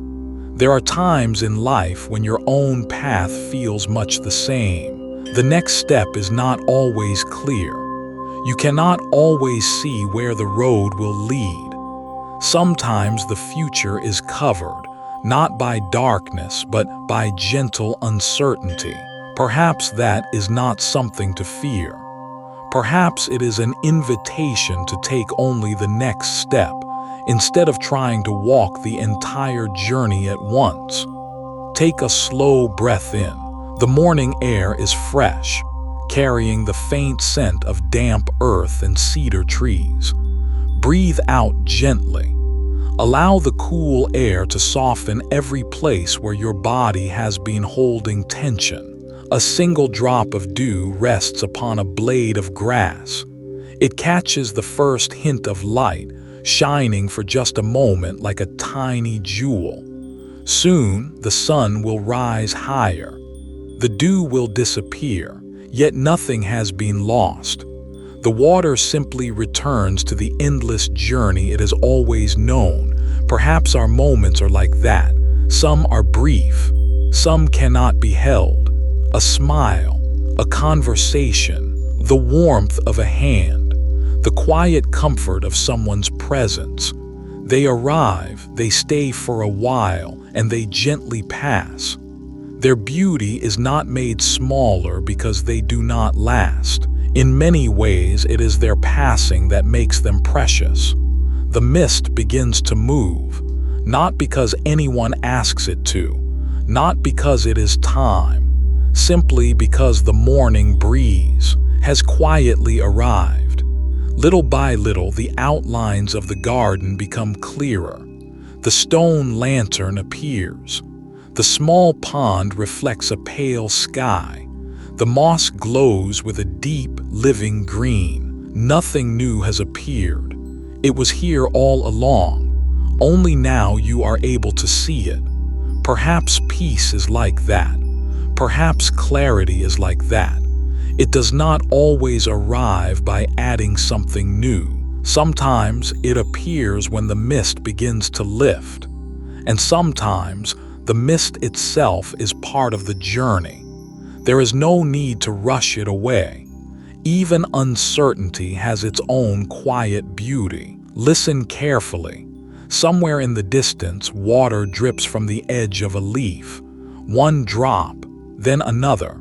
There are times in life when your own path feels much the same. The next step is not always clear. You cannot always see where the road will lead. Sometimes the future is covered, not by darkness, but by gentle uncertainty. Perhaps that is not something to fear. Perhaps it is an invitation to take only the next step, instead of trying to walk the entire journey at once. Take a slow breath in. The morning air is fresh, carrying the faint scent of damp earth and cedar trees. Breathe out gently. Allow the cool air to soften every place where your body has been holding tension. A single drop of dew rests upon a blade of grass. It catches the first hint of light, shining for just a moment like a tiny jewel. Soon, the sun will rise higher. The dew will disappear, yet nothing has been lost. The water simply returns to the endless journey it has always known. Perhaps our moments are like that. Some are brief, some cannot be held. A smile, a conversation, the warmth of a hand, the quiet comfort of someone's presence. They arrive, they stay for a while, and they gently pass. Their beauty is not made smaller because they do not last. In many ways, it is their passing that makes them precious. The mist begins to move, not because anyone asks it to, not because it is time, simply because the morning breeze has quietly arrived. Little by little, the outlines of the garden become clearer. The stone lantern appears. The small pond reflects a pale sky. The moss glows with a deep, living green. Nothing new has appeared. It was here all along. Only now you are able to see it. Perhaps peace is like that. Perhaps clarity is like that. It does not always arrive by adding something new. Sometimes it appears when the mist begins to lift. And sometimes the mist itself is part of the journey. There is no need to rush it away. Even uncertainty has its own quiet beauty. Listen carefully. Somewhere in the distance, water drips from the edge of a leaf. One drop, then another.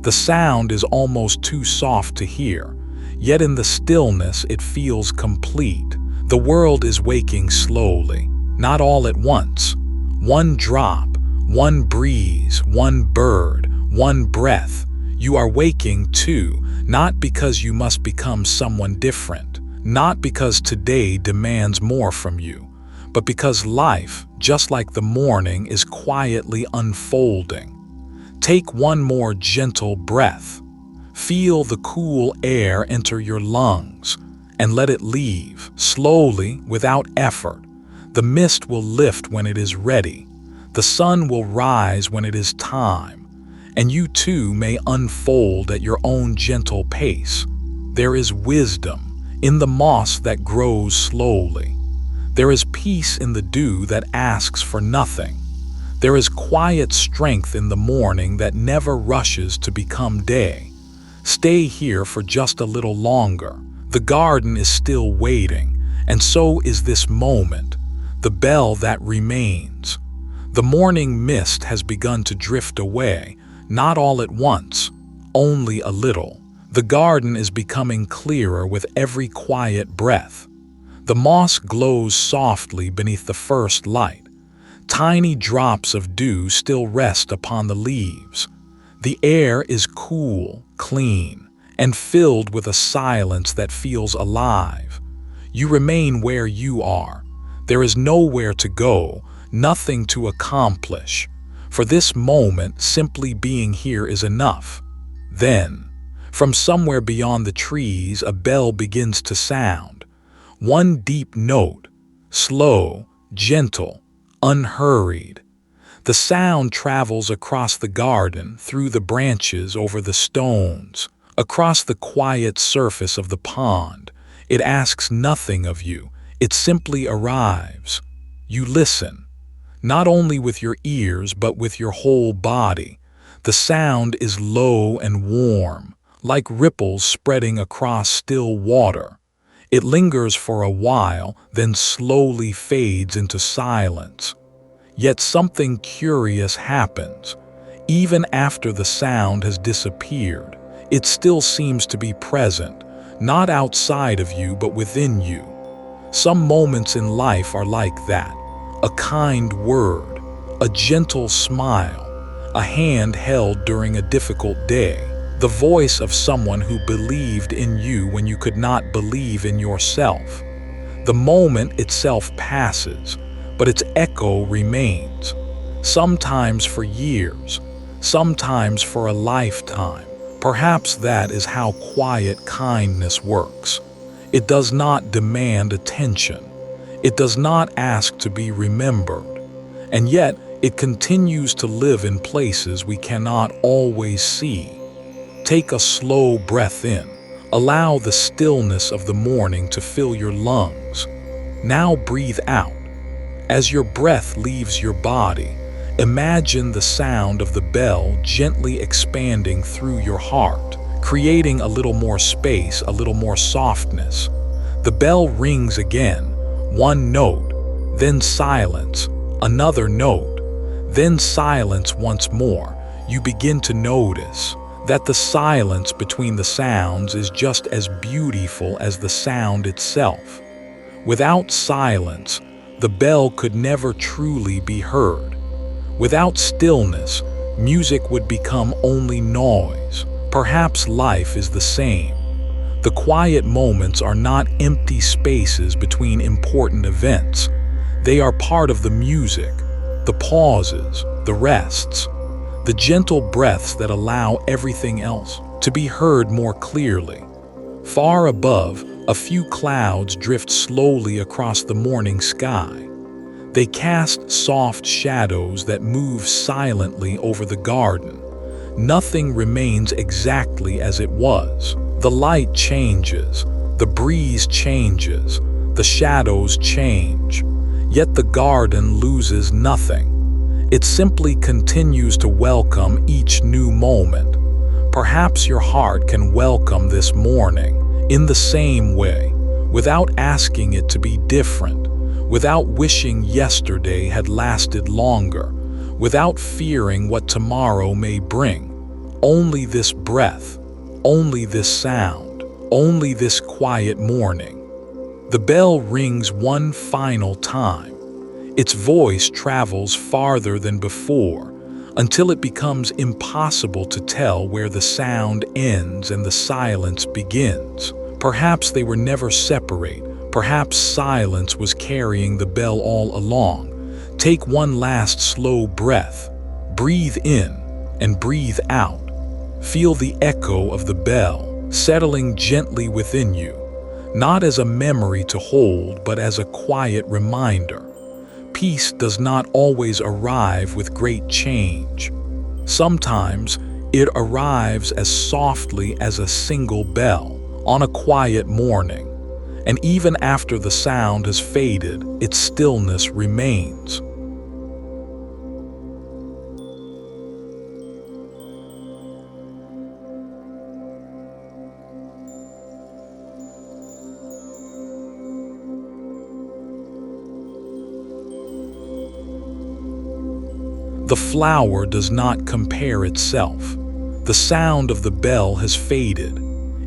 The sound is almost too soft to hear, yet in the stillness it feels complete. The world is waking slowly, not all at once. One drop, one breeze, one bird, one breath. You are waking too, not because you must become someone different, not because today demands more from you, but because life, just like the morning, is quietly unfolding. Take one more gentle breath. Feel the cool air enter your lungs, and let it leave, slowly, without effort. The mist will lift when it is ready. The sun will rise when it is time, and you too may unfold at your own gentle pace. There is wisdom in the moss that grows slowly. There is peace in the dew that asks for nothing. There is quiet strength in the morning that never rushes to become day. Stay here for just a little longer. The garden is still waiting, and so is this moment, the bell that remains. The morning mist has begun to drift away, not all at once, only a little. The garden is becoming clearer with every quiet breath. The moss glows softly beneath the first light. Tiny drops of dew still rest upon the leaves. The air is cool, clean, and filled with a silence that feels alive. You remain where you are. There is nowhere to go, nothing to accomplish. For this moment, simply being here is enough. Then, from somewhere beyond the trees, a bell begins to sound. One deep note, slow, gentle, unhurried. The sound travels across the garden, through the branches, over the stones, across the quiet surface of the pond. It asks nothing of you. It simply arrives. You listen, not only with your ears, but with your whole body. The sound is low and warm, like ripples spreading across still water. It lingers for a while, then slowly fades into silence. Yet something curious happens. Even after the sound has disappeared, it still seems to be present, not outside of you but within you. Some moments in life are like that: a kind word, a gentle smile, a hand held during a difficult day, the voice of someone who believed in you when you could not believe in yourself. The moment itself passes, but its echo remains, sometimes for years, sometimes for a lifetime. Perhaps that is how quiet kindness works. It does not demand attention. It does not ask to be remembered. And yet, it continues to live in places we cannot always see. Take a slow breath in. Allow the stillness of the morning to fill your lungs. Now breathe out. As your breath leaves your body, imagine the sound of the bell gently expanding through your heart, creating a little more space, a little more softness. The bell rings again, one note, then silence, another note, then silence once more. You begin to notice that the silence between the sounds is just as beautiful as the sound itself. Without silence, the bell could never truly be heard. Without stillness, music would become only noise. Perhaps life is the same. The quiet moments are not empty spaces between important events. They are part of the music, the pauses, the rests, the gentle breaths that allow everything else to be heard more clearly. Far above, a few clouds drift slowly across the morning sky. They cast soft shadows that move silently over the garden. Nothing remains exactly as it was. The light changes, the breeze changes, the shadows change. Yet the garden loses nothing. It simply continues to welcome each new moment. Perhaps your heart can welcome this morning in the same way, without asking it to be different, without wishing yesterday had lasted longer, without fearing what tomorrow may bring. Only this breath, only this sound, only this quiet morning. The bell rings one final time. Its voice travels farther than before, until it becomes impossible to tell where the sound ends and the silence begins. Perhaps they were never separate. Perhaps silence was carrying the bell all along. Take one last slow breath. Breathe in and breathe out. Feel the echo of the bell settling gently within you, not as a memory to hold, but as a quiet reminder. Peace does not always arrive with great change. Sometimes it arrives as softly as a single bell on a quiet morning, and even after the sound has faded, its stillness remains. The flower does not compare itself. The sound of the bell has faded.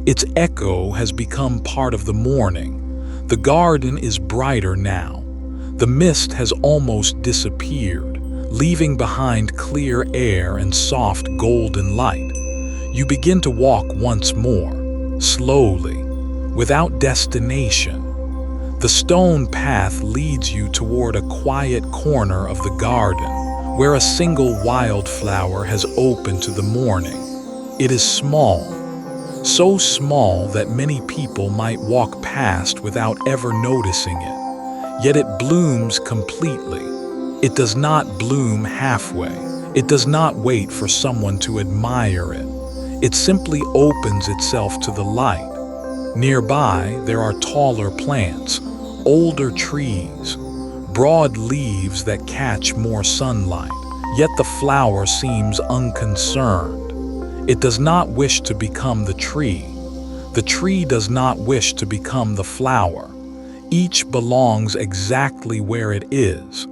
Its echo has become part of the morning. The garden is brighter now. The mist has almost disappeared, leaving behind clear air and soft golden light. You begin to walk once more, slowly, without destination. The stone path leads you toward a quiet corner of the garden, where a single wildflower has opened to the morning. It is small, so small that many people might walk past without ever noticing it. Yet it blooms completely. It does not bloom halfway. It does not wait for someone to admire it. It simply opens itself to the light. Nearby, there are taller plants, older trees, broad leaves that catch more sunlight. Yet the flower seems unconcerned. It does not wish to become the tree. The tree does not wish to become the flower. Each belongs exactly where it is.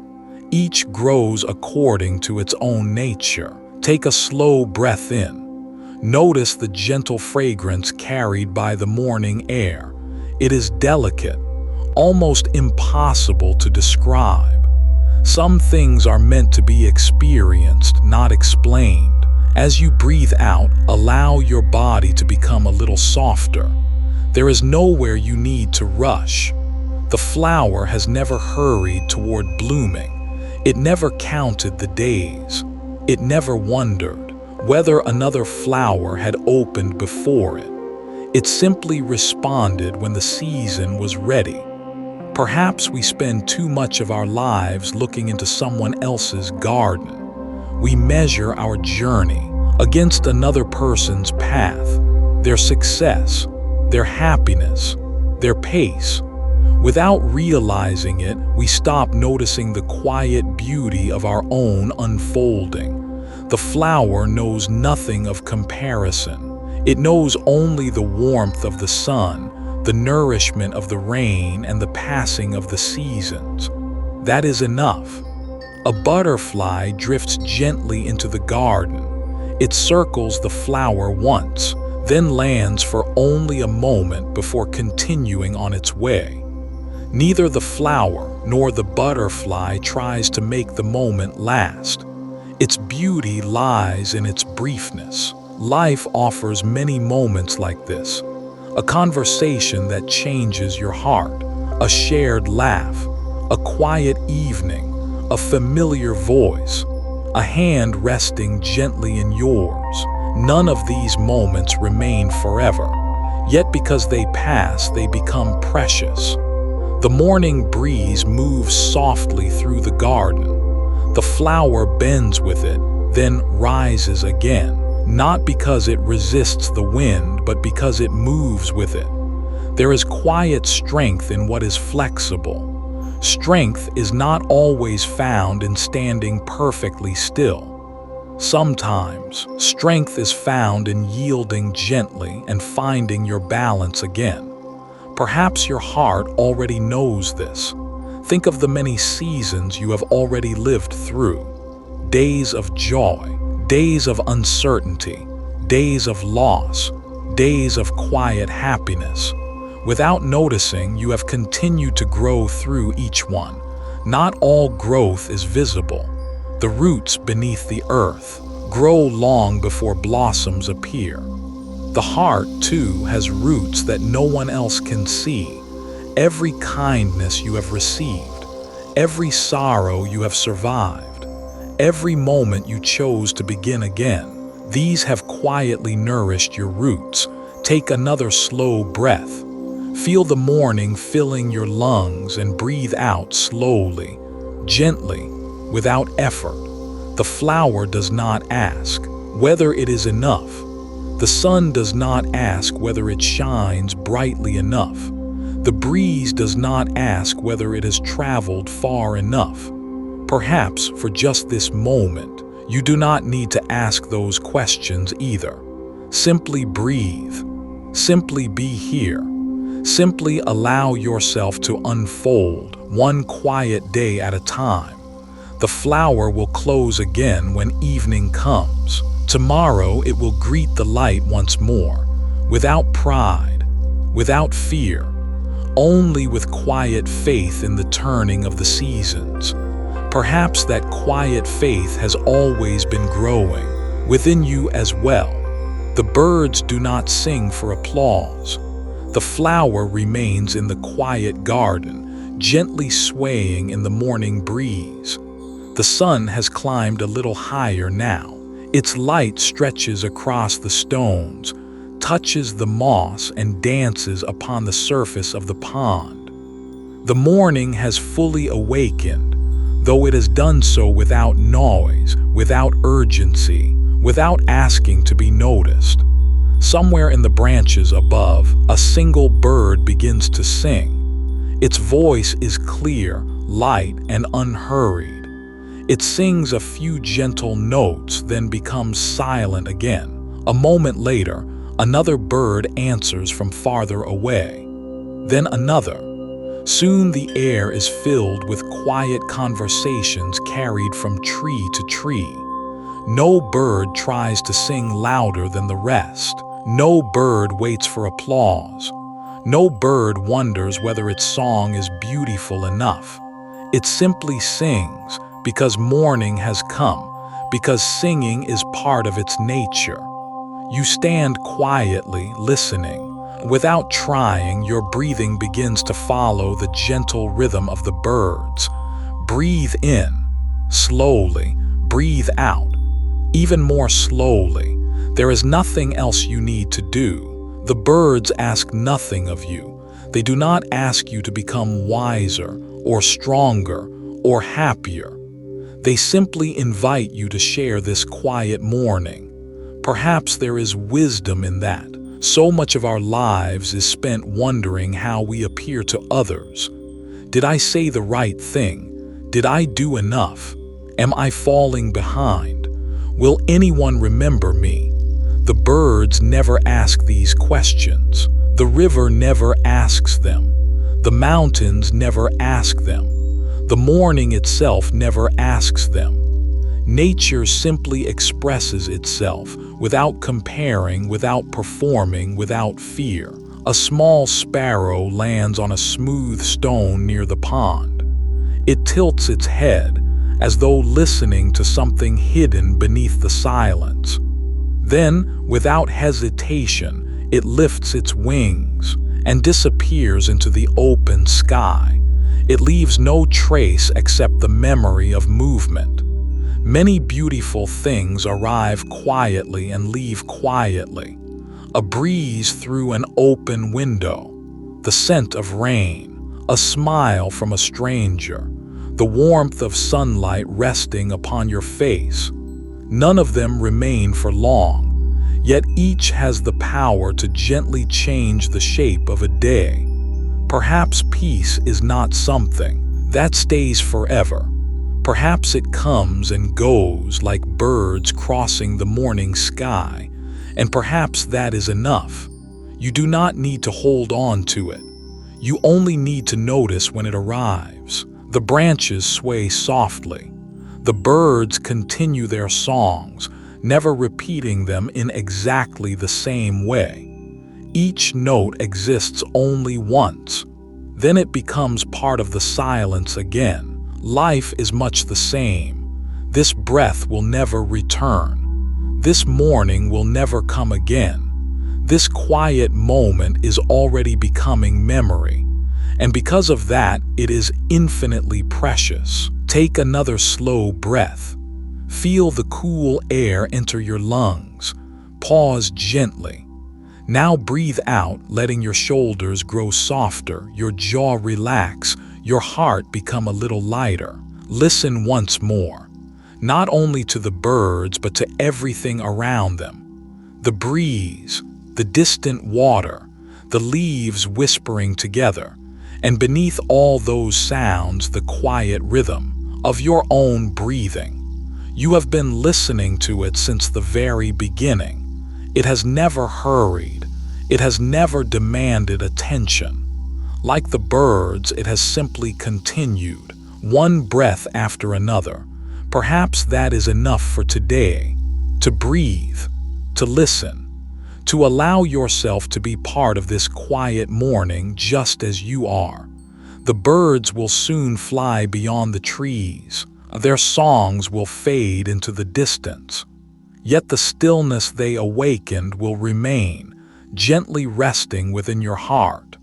Each grows according to its own nature. Take a slow breath in. Notice the gentle fragrance carried by the morning air. It is delicate, almost impossible to describe. Some things are meant to be experienced, not explained. As you breathe out, allow your body to become a little softer. There is nowhere you need to rush. The flower has never hurried toward blooming. It never counted the days. It never wondered whether another flower had opened before it. It simply responded when the season was ready. Perhaps we spend too much of our lives looking into someone else's garden. We measure our journey against another person's path, their success, their happiness, their pace. Without realizing it, we stop noticing the quiet beauty of our own unfolding. The flower knows nothing of comparison. It knows only the warmth of the sun, the nourishment of the rain, and the passing of the seasons. That is enough. A butterfly drifts gently into the garden. It circles the flower once, then lands for only a moment before continuing on its way. Neither the flower nor the butterfly tries to make the moment last. Its beauty lies in its briefness. Life offers many moments like this. A conversation that changes your heart, a shared laugh, a quiet evening, a familiar voice, a hand resting gently in yours. None of these moments remain forever. Yet because they pass, they become precious. The morning breeze moves softly through the garden. The flower bends with it, then rises again, not because it resists the wind, but because it moves with it. There is quiet strength in what is flexible. Strength is not always found in standing perfectly still. Sometimes, strength is found in yielding gently and finding your balance again. Perhaps your heart already knows this. Think of the many seasons you have already lived through. Days of joy, days of uncertainty, days of loss, days of quiet happiness. Without noticing, you have continued to grow through each one. Not all growth is visible. The roots beneath the earth grow long before blossoms appear. The heart, too, has roots that no one else can see. Every kindness you have received, every sorrow you have survived, every moment you chose to begin again, these have quietly nourished your roots. Take another slow breath. Feel the morning filling your lungs and breathe out slowly, gently, without effort. The flower does not ask whether it is enough. The sun does not ask whether it shines brightly enough. The breeze does not ask whether it has traveled far enough. Perhaps for just this moment, you do not need to ask those questions either. Simply breathe. Simply be here. Simply allow yourself to unfold one quiet day at a time. The flower will close again when evening comes. Tomorrow it will greet the light once more, without pride, without fear, only with quiet faith in the turning of the seasons. Perhaps that quiet faith has always been growing within you as well. The birds do not sing for applause. The flower remains in the quiet garden, gently swaying in the morning breeze. The sun has climbed a little higher now. Its light stretches across the stones, touches the moss, and dances upon the surface of the pond. The morning has fully awakened, though it has done so without noise, without urgency, without asking to be noticed. Somewhere in the branches above, a single bird begins to sing. Its voice is clear, light, and unhurried. It sings a few gentle notes, then becomes silent again. A moment later, another bird answers from farther away. Then another. Soon the air is filled with quiet conversations carried from tree to tree. No bird tries to sing louder than the rest. No bird waits for applause. No bird wonders whether its song is beautiful enough. It simply sings because morning has come, because singing is part of its nature. You stand quietly, listening. Without trying, your breathing begins to follow the gentle rhythm of the birds. Breathe in, slowly. Breathe out, even more slowly. There is nothing else you need to do. The birds ask nothing of you. They do not ask you to become wiser, or stronger, or happier. They simply invite you to share this quiet morning. Perhaps there is wisdom in that. So much of our lives is spent wondering how we appear to others. Did I say the right thing? Did I do enough? Am I falling behind? Will anyone remember me? The birds never ask these questions. The river never asks them. The mountains never ask them. The morning itself never asks them. Nature simply expresses itself without comparing, without performing, without fear. A small sparrow lands on a smooth stone near the pond. It tilts its head as though listening to something hidden beneath the silence. Then, without hesitation, it lifts its wings and disappears into the open sky. It leaves no trace except the memory of movement. Many beautiful things arrive quietly and leave quietly. A breeze through an open window, the scent of rain, a smile from a stranger, the warmth of sunlight resting upon your face. None of them remain for long, yet each has the power to gently change the shape of a day. Perhaps peace is not something that stays forever. Perhaps it comes and goes like birds crossing the morning sky, and perhaps that is enough. You do not need to hold on to it. You only need to notice when it arrives. The branches sway softly. The birds continue their songs, never repeating them in exactly the same way. Each note exists only once. Then it becomes part of the silence again. Life is much the same. This breath will never return. This morning will never come again. This quiet moment is already becoming memory. And because of that, it is infinitely precious. Take another slow breath. Feel the cool air enter your lungs. Pause gently. Now breathe out, letting your shoulders grow softer, your jaw relax, your heart become a little lighter. Listen once more, not only to the birds, but to everything around them. The breeze, the distant water, the leaves whispering together, and beneath all those sounds, the quiet rhythm of your own breathing. You have been listening to it since the very beginning. It has never hurried. It has never demanded attention. Like the birds, it has simply continued, one breath after another. Perhaps that is enough for today. To breathe, to listen, to allow yourself to be part of this quiet morning just as you are. The birds will soon fly beyond the trees. Their songs will fade into the distance. Yet the stillness they awakened will remain, gently resting within your heart.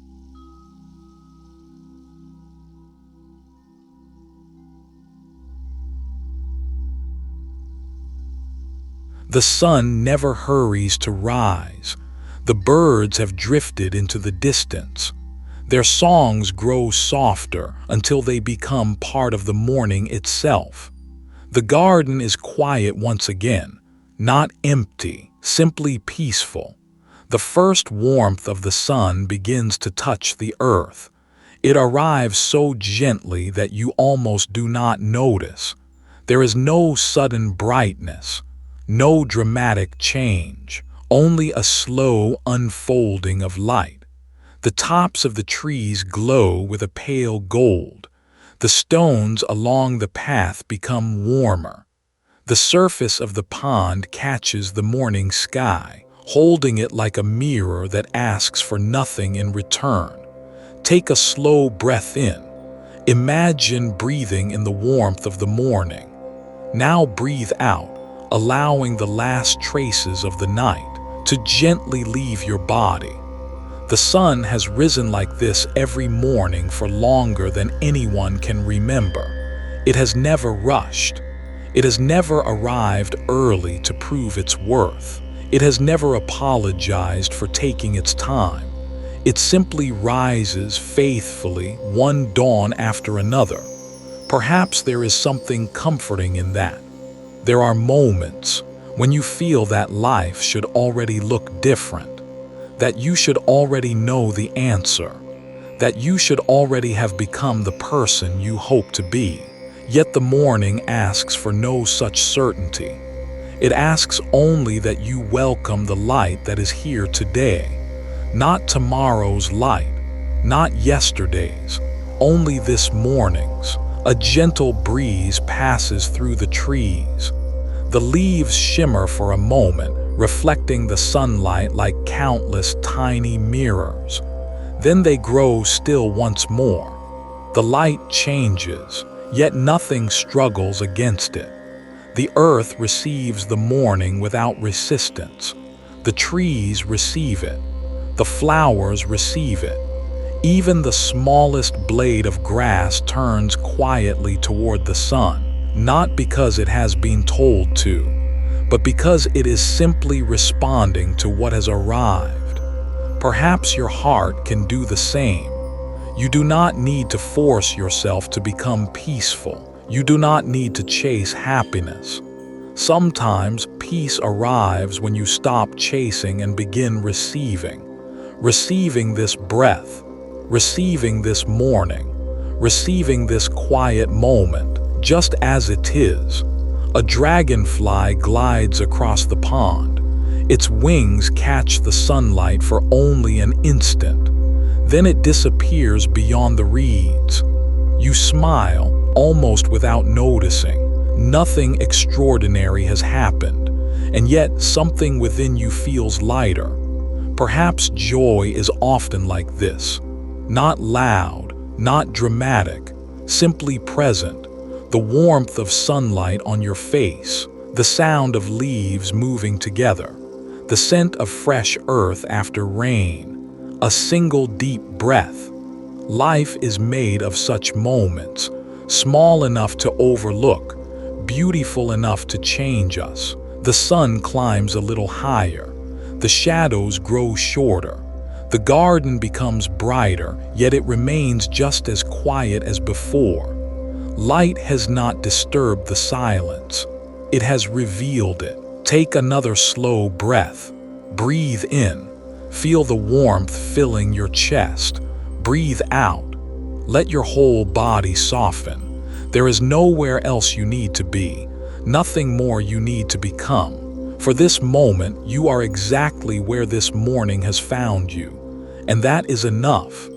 The sun never hurries to rise. The birds have drifted into the distance. Their songs grow softer until they become part of the morning itself. The garden is quiet once again, not empty, simply peaceful. The first warmth of the sun begins to touch the earth. It arrives so gently that you almost do not notice. There is no sudden brightness. No dramatic change, only a slow unfolding of light. The tops of the trees glow with a pale gold. The stones along the path become warmer. The surface of the pond catches the morning sky, holding it like a mirror that asks for nothing in return. Take a slow breath in. Imagine breathing in the warmth of the morning. Now breathe out, allowing the last traces of the night to gently leave your body. The sun has risen like this every morning for longer than anyone can remember. It has never rushed. It has never arrived early to prove its worth. It has never apologized for taking its time. It simply rises faithfully, one dawn after another. Perhaps there is something comforting in that. There are moments when you feel that life should already look different, that you should already know the answer, that you should already have become the person you hope to be. Yet the morning asks for no such certainty. It asks only that you welcome the light that is here today. Not tomorrow's light, not yesterday's, only this morning's. A gentle breeze passes through the trees. The leaves shimmer for a moment, reflecting the sunlight like countless tiny mirrors. Then they grow still once more. The light changes, yet nothing struggles against it. The earth receives the morning without resistance. The trees receive it. The flowers receive it. Even the smallest blade of grass turns quietly toward the sun, not because it has been told to, but because it is simply responding to what has arrived. Perhaps your heart can do the same. You do not need to force yourself to become peaceful. You do not need to chase happiness. Sometimes peace arrives when you stop chasing and begin receiving. Receiving this breath, receiving this morning, receiving this quiet moment, just as it is. A dragonfly glides across the pond. Its wings catch the sunlight for only an instant. Then it disappears beyond the reeds. You smile, almost without noticing. Nothing extraordinary has happened, and yet something within you feels lighter. Perhaps joy is often like this. Not loud, not dramatic, simply present. The warmth of sunlight on your face, the sound of leaves moving together, the scent of fresh earth after rain, a single deep breath. Life is made of such moments, small enough to overlook, beautiful enough to change us. The sun climbs a little higher. The shadows grow shorter. The garden becomes brighter, yet it remains just as quiet as before. Light has not disturbed the silence. It has revealed it. Take another slow breath. Breathe in. Feel the warmth filling your chest. Breathe out. Let your whole body soften. There is nowhere else you need to be, nothing more you need to become. For this moment, you are exactly where this morning has found you, and that is enough.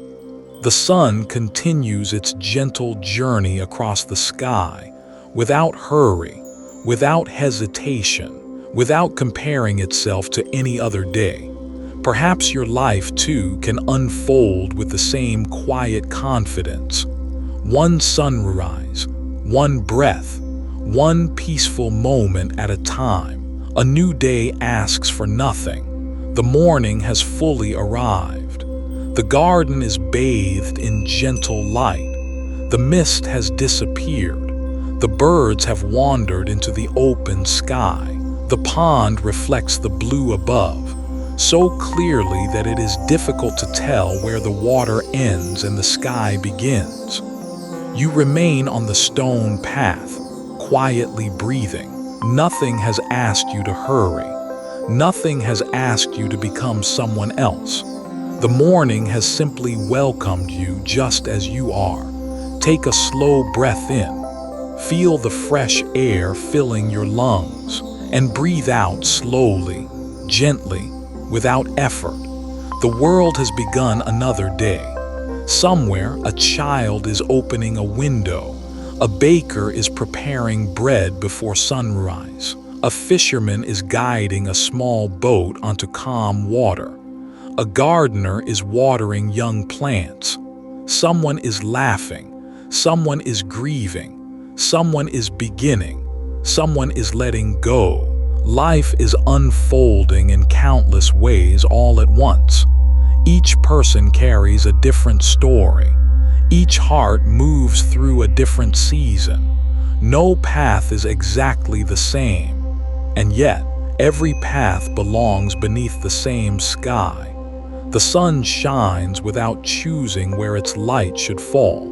The sun continues its gentle journey across the sky, without hurry, without hesitation, without comparing itself to any other day. Perhaps your life too can unfold with the same quiet confidence. One sunrise, one breath, one peaceful moment at a time. A new day asks for nothing. The morning has fully arrived. The garden is bathed in gentle light. The mist has disappeared. The birds have wandered into the open sky. The pond reflects the blue above, so clearly that it is difficult to tell where the water ends and the sky begins. You remain on the stone path, quietly breathing. Nothing has asked you to hurry. Nothing has asked you to become someone else. The morning has simply welcomed you just as you are. Take a slow breath in. Feel the fresh air filling your lungs, and breathe out slowly, gently, without effort. The world has begun another day. Somewhere, a child is opening a window. A baker is preparing bread before sunrise. A fisherman is guiding a small boat onto calm water. A gardener is watering young plants. Someone is laughing. Someone is grieving. Someone is beginning. Someone is letting go. Life is unfolding in countless ways all at once. Each person carries a different story. Each heart moves through a different season. No path is exactly the same, and yet every path belongs beneath the same sky. The sun shines without choosing where its light should fall.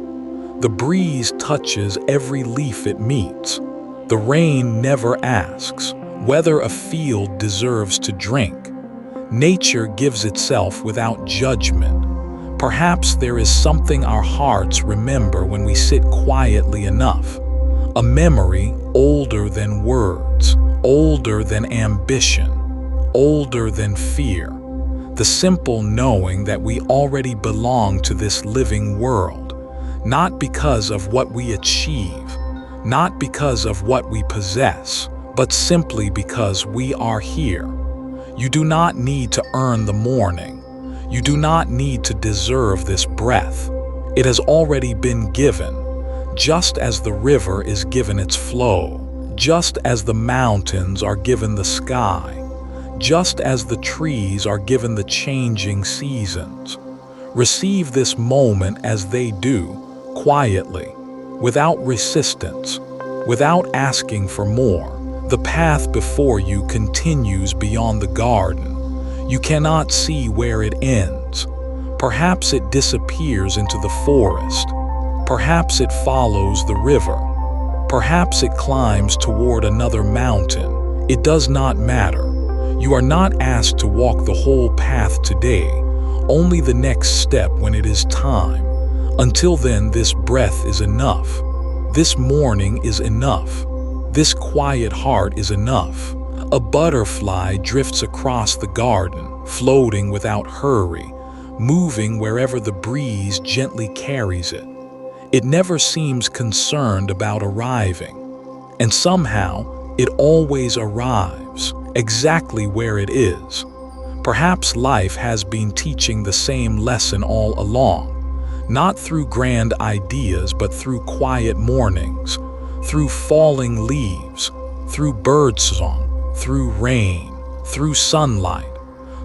The breeze touches every leaf it meets. The rain never asks whether a field deserves to drink. Nature gives itself without judgment. Perhaps there is something our hearts remember when we sit quietly enough. A memory older than words, older than ambition, older than fear. The simple knowing that we already belong to this living world, not because of what we achieve, not because of what we possess, but simply because we are here. You do not need to earn the morning. You do not need to deserve this breath. It has already been given, just as the river is given its flow, just as the mountains are given the sky, just as the trees are given the changing seasons. Receive this moment as they do, quietly, without resistance, without asking for more. The path before you continues beyond the garden. You cannot see where it ends. Perhaps it disappears into the forest. Perhaps it follows the river. Perhaps it climbs toward another mountain. It does not matter. You are not asked to walk the whole path today, only the next step when it is time. Until then, this breath is enough. This morning is enough. This quiet heart is enough. A butterfly drifts across the garden, floating without hurry, moving wherever the breeze gently carries it. It never seems concerned about arriving, and somehow it always arrives, exactly where it is. Perhaps life has been teaching the same lesson all along, not through grand ideas but through quiet mornings, through falling leaves, through birdsong, through rain, through sunlight,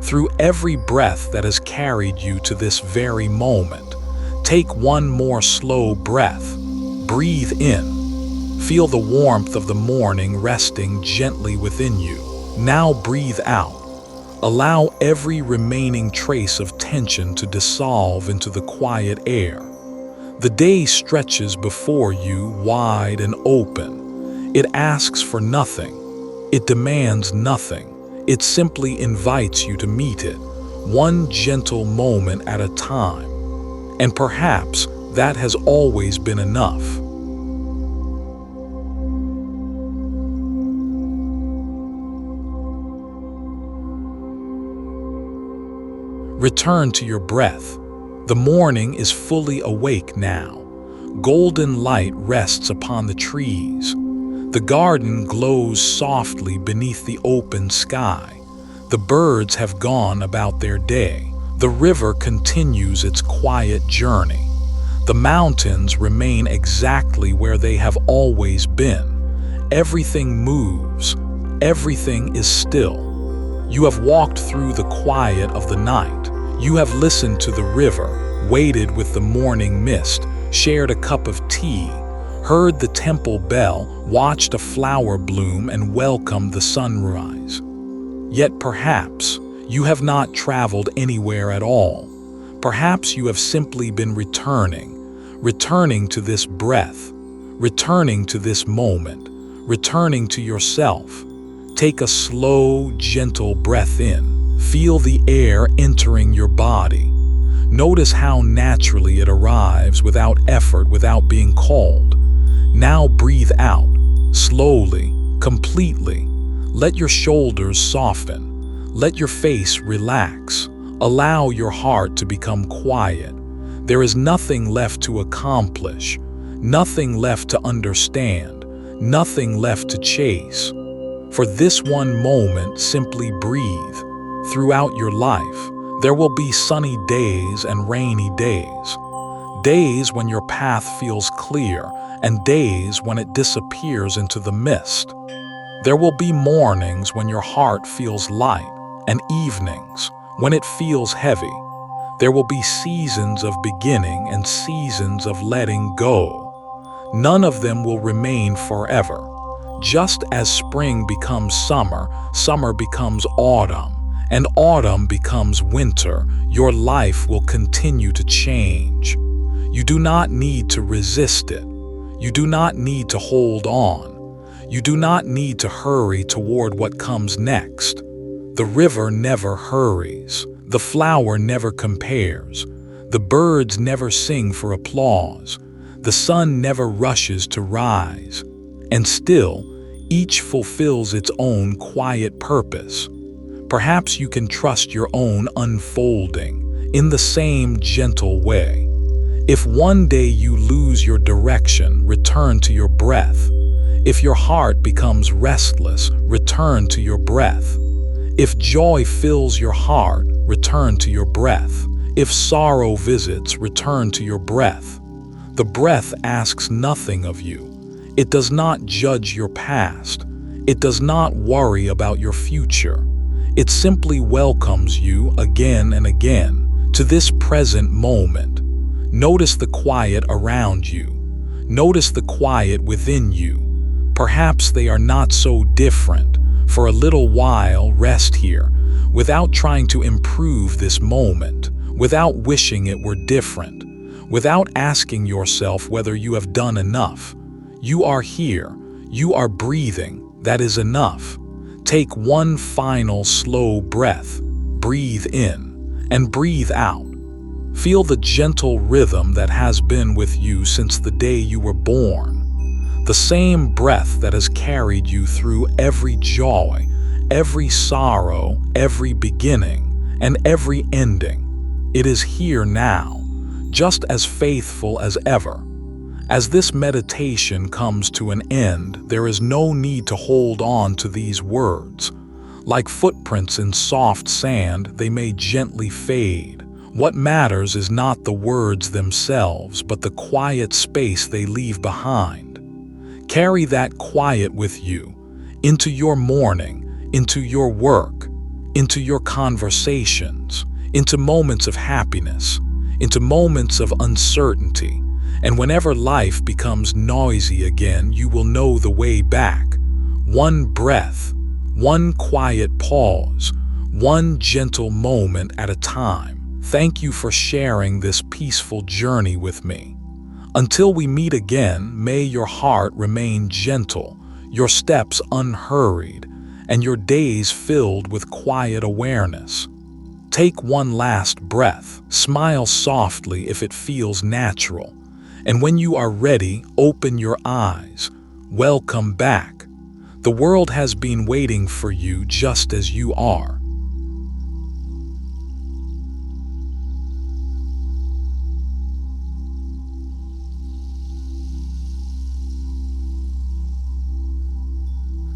through every breath that has carried you to this very moment. Take one more slow breath. Breathe in. Feel the warmth of the morning resting gently within you. Now breathe out. Allow every remaining trace of tension to dissolve into the quiet air. The day stretches before you wide and open. It asks for nothing. It demands nothing. It simply invites you to meet it, one gentle moment at a time. And perhaps that has always been enough. Return to your breath. The morning is fully awake now. Golden light rests upon the trees. The garden glows softly beneath the open sky. The birds have gone about their day. The river continues its quiet journey. The mountains remain exactly where they have always been. Everything moves. Everything is still. You have walked through the quiet of the night. You have listened to the river, waited with the morning mist, shared a cup of tea, heard the temple bell, watched a flower bloom, and welcomed the sunrise. Yet perhaps you have not traveled anywhere at all. Perhaps you have simply been returning to this breath, returning to this moment, returning to yourself. Take a slow, gentle breath in. Feel the air entering your body. Notice how naturally it arrives without effort, without being called. Now breathe out, slowly, completely. Let your shoulders soften. Let your face relax. Allow your heart to become quiet. There is nothing left to accomplish, nothing left to understand, nothing left to chase. For this one moment, simply breathe. Throughout your life, there will be sunny days and rainy days. Days when your path feels clear, and days when it disappears into the mist. There will be mornings when your heart feels light, and evenings when it feels heavy. There will be seasons of beginning and seasons of letting go. None of them will remain forever. Just as spring becomes summer, summer becomes autumn, and autumn becomes winter, your life will continue to change. You do not need to resist it. You do not need to hold on. You do not need to hurry toward what comes next. The river never hurries. The flower never compares. The birds never sing for applause. The sun never rushes to rise. And still, each fulfills its own quiet purpose. Perhaps you can trust your own unfolding in the same gentle way. If one day you lose your direction, return to your breath. If your heart becomes restless, return to your breath. If joy fills your heart, return to your breath. If sorrow visits, return to your breath. The breath asks nothing of you. It does not judge your past. It does not worry about your future. It simply welcomes you again and again to this present moment. Notice the quiet around you. Notice the quiet within you. Perhaps they are not so different. For a little while, rest here, without trying to improve this moment, without wishing it were different, without asking yourself whether you have done enough. You are here. You are breathing. That is enough. Take one final slow breath. Breathe in and breathe out. Feel the gentle rhythm that has been with you since the day you were born. The same breath that has carried you through every joy, every sorrow, every beginning, and every ending. It is here now, just as faithful as ever. As this meditation comes to an end, there is no need to hold on to these words. Like footprints in soft sand, they may gently fade. What matters is not the words themselves, but the quiet space they leave behind. Carry that quiet with you, into your morning, into your work, into your conversations, into moments of happiness, into moments of uncertainty. And whenever life becomes noisy again, you will know the way back. One breath, one quiet pause, one gentle moment at a time. Thank you for sharing this peaceful journey with me. Until we meet again, may your heart remain gentle, your steps unhurried, and your days filled with quiet awareness. Take one last breath, smile softly if it feels natural, and when you are ready, open your eyes. Welcome back. The world has been waiting for you just as you are.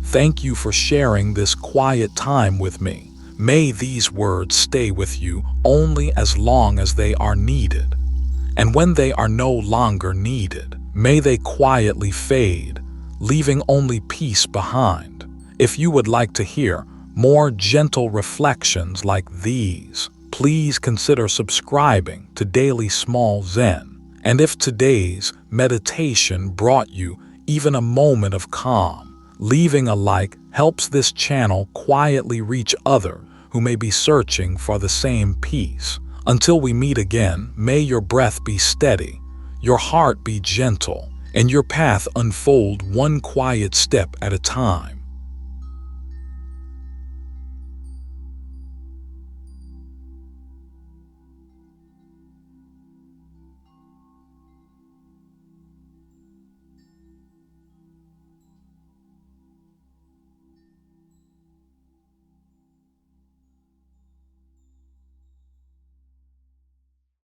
Thank you for sharing this quiet time with me. May these words stay with you only as long as they are needed. And when they are no longer needed, may they quietly fade, leaving only peace behind. If you would like to hear more gentle reflections like these, please consider subscribing to Daily Small Zen. And if today's meditation brought you even a moment of calm, leaving a like helps this channel quietly reach others who may be searching for the same peace. Until we meet again, may your breath be steady, your heart be gentle, and your path unfold one quiet step at a time.